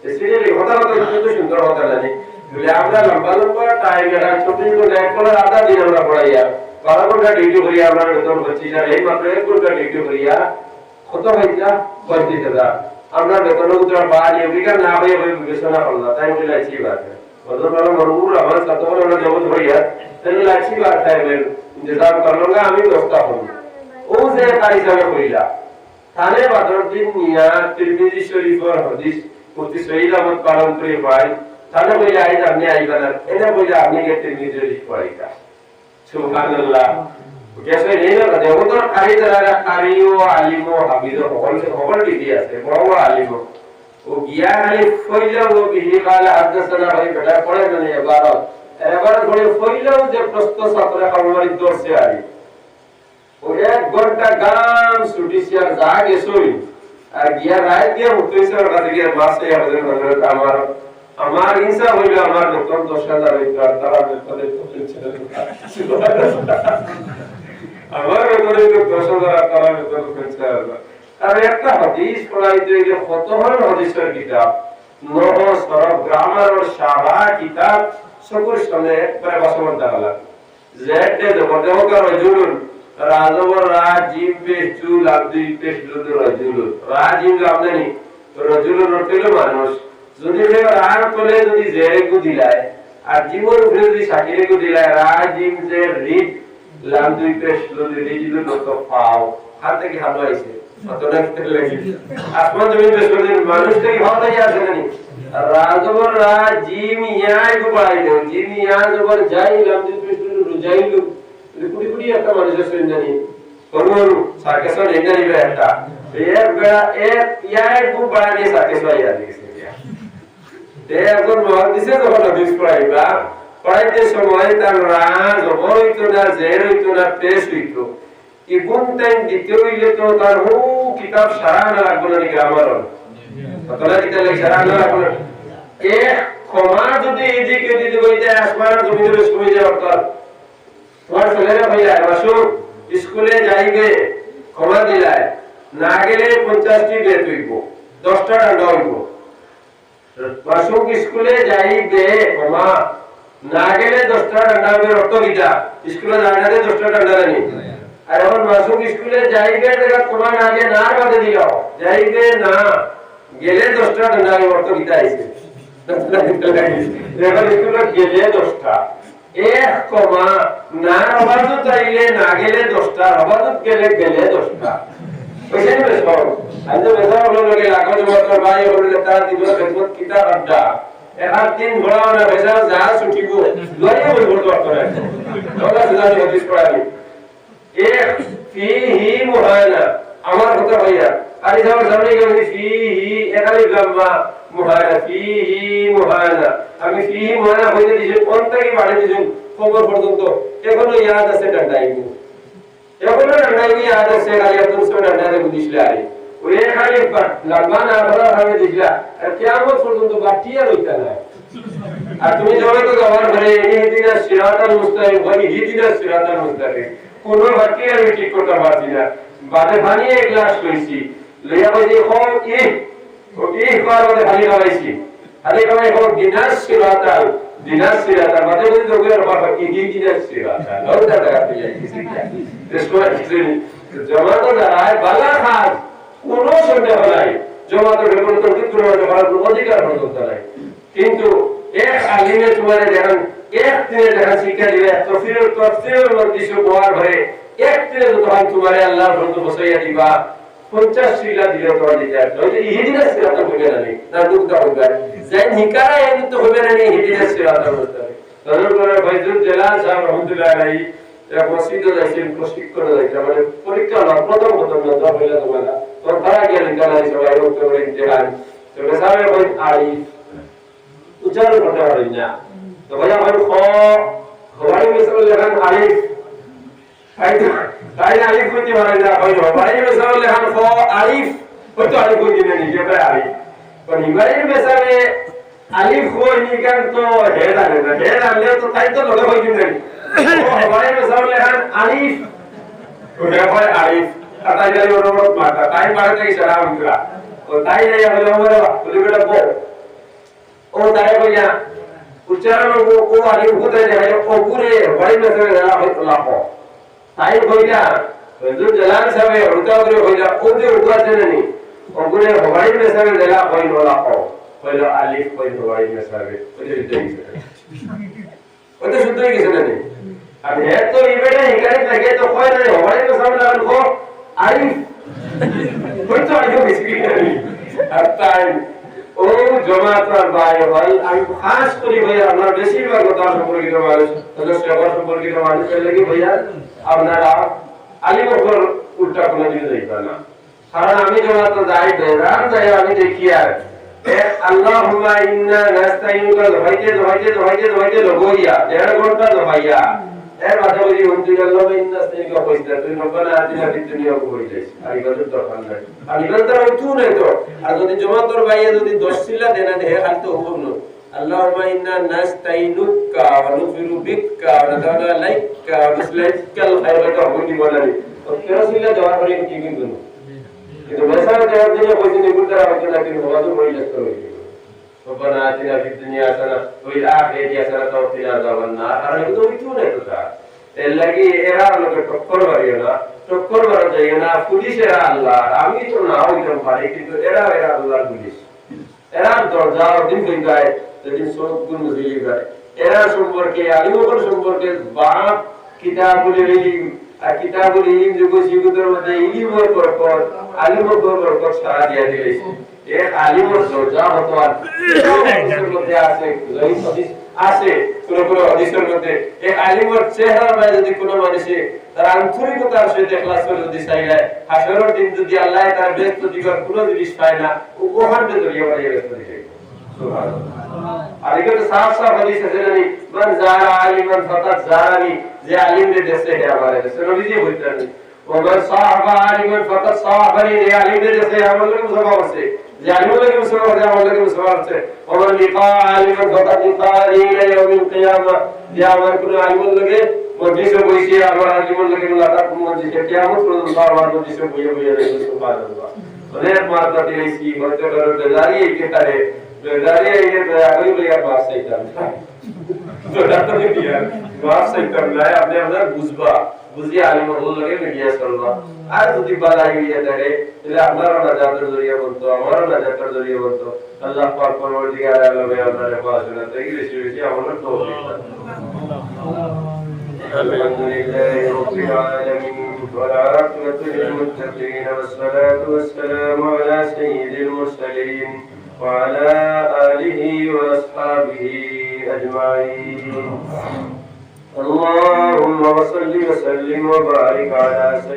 স্পেশালি কথা কিন্তু সুন্দর কথা জানি বলে আমরা লম্বা টাইম এর 24 ঘন্টা এক করে আধা দিন আমরা পড়াইয়া 12 ঘন্টা ডিউটি করিয়া আমরা বেতন 25,000 এই মাত্র 1 ঘন্টা ডিউটি করিয়া কত হইতা 35,000 আমরা বেতন উত্তর বাড়ি অভিজ্ঞতা না হয়ে বিবেচনা করলাম তাই বলে লাইছি বাত ওদের বড় মরুর আমার সাথে আমরা জবত হইয়া তাই লাইছি বাত তাই ইন্তজাম করলাম না আমি দস্তা হই ও যে তাই যাবে কইলা তানে বাদর দিন নিয়া তিরমিজি শরীফের হাদিস মুফতি সঈদ আহমদ পালন করে ভাই তানে কইলা আই আপনি আইবা না এনে কইলা আপনি কে তিরমিজি শরীফ পড়াইতা সুবহানাল্লাহ जैसे नहीं ना देखो तो कारी तरह कारियो आलिमो हाफिजो हकल डिग्री আছে বড় বড় আলিমো ও গিয়া খালি ফইলাও ও বিহি কালা হাদাসনা ভাই বেটা পড়ে জানি এবার ধরে ফইলাও যে প্রশ্ন ছাত্র কামারি দর্শে আই ও এক ঘন্টা গান ছুটিছি আর জাগে সই আর গিয়া রাত দিয়ে মুতইছর কাছে গিয়া মাসে হযরত আমার ইনসা হইলো আমার বেতন 10,000 হইতো আর তারা বেতনে তো ছিল আমার বেতনে তো 10,000 তারা বেতন পেয়েছে আর একটা হাদিস পড়াইতে গিয়ে কত বড় হাদিসের কিতাব নহ সরব গ্রামার ও শাবা কিতাব সকল সামনে একবারে বসমান দাঁড়ালা জেডে দেবদেবকা রজুলুন রাজবর রাজিব পেশ চুল আব্দুল পেশ লুদ রজুলুন রাজিব আমদানি রজুলুন রটিল মানুষ যদি সে রাগ তোলে যদি জেরে কো দিলায় আর জীবন উপরে যদি সাকিরে কো দিলায় রাজিব যে রিদ লাম দুই পেশ লুদ রিজিলু নত পাও হাত থেকে হাত আইছে অতটা তেল লাগি আসমান জমিন পেশ করে মানুষ থেকে হাত আই আছে নানি রাজবর রাজিম ইয়াই কো পাই দে জিম ইয়া জবর যাই লাম দুই পেশ লুদ রুজাইলু কুড়ি কুড়ি একটা মানুষ আছে জানি করুন সার্কেসন এন্ডারি একটা এর বেড়া এক ইয়াই কো পাই দে সার্কেস আইয়া দিছে এখন মহাদিসে যখন হাদিস পড়াইবা পড়াইতে সময় তার রাজ হইতো না জের হইতো না পেশ হইতো কি গুণটাইম দিতে হইলে তো তার কিতাব সারা না লাগবে না গ্রামার কতলা কিতাব সারা না লাগবে এক ক্ষমা যদি এদিকে দিতে হইতে আসমান জমিনের সময় যাওয়ার দরকার তোমার ছেলেরা ভাইয়া আসো স্কুলে যাইবে ক্ষমা দিলায় না গেলে 50টি বের হইব 10টা ডান্ডা হইব মাসুক স্কুলে যাইবে ক্ষমা না গেলে 10টা ডান্ডা হবে অর্থ কিটা স্কুলে যাইলে 10টা ডান্ডা জানি আর এখন মাসুক স্কুলে যাইবে দেখা ক্ষমা না গেলে না বাদে দিল যাইবে না গেলে 10টা ডান্ডা হবে অর্থ কিটা আইছে এখন স্কুলে গেলে 10টা এক ক্ষমা না হবাতো চাইলে না গেলে 10টা হবাতো গেলে 10টা ওইখানে বেশ আজ বেসা হলো লগে লাগো জমার ভাই হলো তার দিবস খেদমত কিতা আড্ডা এক দিন ঘোড়া না বেসা যা ছুটিব লয়ে বল বল করে ওলা জানি হাদিস পড়াবি এক ফিহি মুহানা আমার কথা ভাইয়া আরে যাও সামনে গিয়ে ফিহি একালি গাম্মা মুহানা ফিহি মুহানা আমি ফিহি মুহানা হইতে দিছি কোনটা কি বাড়ি দিছি খবর পর্যন্ত এখনো ইয়াদ আছে ডান্ডাইবো এখনো ডান্ডাইবো ইয়াদ আছে গালি আব্দুল সব ডান্ডাইতে বুঝিসলে আরে ওই খালি লম্বা না বলা ভাবে দিছিলা আর কিয়ামত পর্যন্ত বাটিয়া রইতা না আর তুমি যাবে তো আমার ঘরে ইহদিনা সিরাতাল মুস্তাকিম ওই ইহদিনা সিরাতাল মুস্তাকিম কোন বাটিয়া আমি ঠিক করতে পারছি না বাদে পানি এক গ্লাস লইছি লইয়া কইছি খম ও কর বাদে পানি লাগাইছি আরে কই খম দিনাস সিরাতাল বাদে কই তো গের বাবা ইহদিনা সিরাতাল ওটা টাকা পেয়ে গেছি দেখো জমাতে দাঁড়ায় বালা খান কোন সন্দেহ নাই জমাতে বেগুন তো কিন্তু করার অধিকার পর্যন্ত নাই কিন্তু এক আলিমে তোমার দেখেন এক দিনে দেখা শিক্ষা দিবে তফসিরের মধ্যে কিছু বোয়ার হয়ে এক দিনে তখন তোমার আল্লাহর বন্ধু বসাইয়া দিবা 50 শিলা দিলে তোমার দিতে আসবে ওই যে ইহিদিনা সিরাত হবে না না দুঃখটা হবে যেন হিকারা এর তো হবে না ইহিদিনা সিরাত হবে তাহলে করে ভাইজুল জালাল সাহেব রহমাতুল্লাহ আলাইহি এক মসজিদে যাইছেন প্রশিক্ষণ যাইছে মানে পরীক্ষা না প্রথম না হইলা তোমার তো তারা গেলেন জানাই সবাই উপরে ইমতিহান তো মেসাবে ভাই আই উচ্চারণ করতে পারেন না তো ভাইয়া ভাই হওয়াই মেসাবে লেখান আলিফ তাই আলিফ হইতে পারেন না ভাই হওয়াই মেসাবে লেখান আলিফ হয়তো আলিফ হইতে নেই যে ভাই আলিফ पण हिवाळी मेसावे आलिफ होय निकाल तो हेड आले ना हेड आले तो ताई तो लोक होई नाही हिवाळी मेसावे लेखान आलिफ तो हे भाई आलिफ आता या बरोबर माता ताई मारते की शराब उतरा तो ताई नाही आले बरोबर तुझे बेटा बो ओ ताई भैया उच्चारण को आलिफ होते आहे ओ पुरे हिवाळी मेसावे झाला लापो ताई भैया जो जलाल साहेब होता वगैरे होईला ओ ते उगाचे नाही ओगुरे हवाई में सारे देला कोई वाला को पहले अलिफ कोई हवाई में सारे ओते शुद्ध ही किसी नहीं अब है तो इवेंट हिकारे लगे तो कोई नहीं हवाई में सारे लगन को अलिफ कोई तो आयो बिस्किट नहीं अब टाइम ओ जमात भाई भाई আমি খাস করি ভাইয়া আমরা বেশিরভাগ কথা সম্পর্কিত মানুষ সদস্য সম্পর্কিত মানুষ লাগি ভাইয়া আপনারা আলিফ উপর উল্টা কোনো দিন যাইবা না কারণ আমি যখন তো যাই বেরান যাই আমি দেখি আর আল্লাহুম্মা ইন্না নাস্তাইনুকা দহাইতে লগইয়া 1.5 ঘন্টা দহাইয়া এর মাঝে বলি আল্লাহুম্মা ইন্না নাস্তাইনুকা কইতা তুই রব্বানা আতিনা ফিদ দুনিয়া কই যাইস আর ইবাদত দরকার নাই আর ইবাদত হইতো না তো আর যদি জমাতর ভাইয়া যদি 10 সিলা দেনা দেহে খালি তো হবো না আল্লাহুম্মা ইন্না নাস্তাইনুকা ওয়া নুফিরু বিকা ওয়া নাদানা লাইকা ওয়া নুসলাইকাল খায়রাতা হইনি বলানি তো 13 সিলা দেওয়ার পরে কি কিন্তু itu besar jawab dia begini putar macam lagi membantu melihat terus. Rupanya tidak fitnya sana, wil akhir dia sana tahu tidak zaman na. Karena itu nih tu lagi era logo tokkor variana, tokkor varajayana, pulis era Allah. Kami itu nahu itu hari itu era Allah pulis. Era dorja din tinggal, jadi surat pun mesti juga. Era sumber ke, alimokor sumber ke, banyak kitab boleh কিতাবুল ইলম যুগের মধ্যে ইলমের বরকত আলিমের বরকত সারা দিয়া দিয়েছে এক আলিমের দরজা হতো আর হাদিসের মধ্যে আছে জয়ী হাদিস আছে কোন হাদিসের মধ্যে এক আলিমের চেহারা মানে যদি কোন মানুষে তার আন্তরিকতার সাথে ইখলাস করে যদি চাইলে হাসরের দিন যদি আল্লাহ তার ব্যস্ত দিগর কোন জিনিস পায় না উপহারতে জড়িয়ে পড়ে ব্যস্ত দিকে সুবহানাল্লাহ আর এগুলো সাফ হাদিস আছে জানি মান যারা আলিমান ফাকাত যারানি যে আলিম রে দেশে হে আমারে দেশে নবীজি বলতেন ওমান সাহাবা আলিমান ফাকাত সাহাবানি যে আলিম রে দেশে আমাদের মুসলমান আছে যে আলিম লাগে মুসলমান আছে আমাদের লাগে মুসলমান আছে ওমান লিকা আলিমান ফাকাত লিকারি ইলা ইয়াউমিল কিয়ামা যে আমার কোন আলিম লাগে মজলিসে বসে আমার আলিম লাগে মুলাকাত মজলিসে কিয়ামত পর্যন্ত আমার মজলিসে বইয়ে রইছে সুবহানাল্লাহ অনেক মাত্রা দিয়েছি বলতে করো দাঁড়িয়ে কে তারে দাঁড়িয়ে এই আগেই বইয়া বাস চাইতাম তো ডাক্তার দিয়া বাস চাইতাম না আপনি আপনার বুঝি আলিম বল লাগে মিডিয়া চলবা আর যদি বালাই হইয়া থাকে তাহলে আপনারও না জাতের জড়িয়ে বলতো আমারও না জাতের জড়িয়ে বলতো আল্লাহ পাক পরবর্তীকালে আলমে আপনাদের পড়াশোনা থেকে বেশি আমাদের তৌফিক দান আলহামদুলিল্লাহি রাব্বিল আলামিন والعاقبة للمتقين والصلاة والسلام على سيد المرسلين وعلى آله وأصحابه أجمعين اللهم صل وسلم وبارك على سيدنا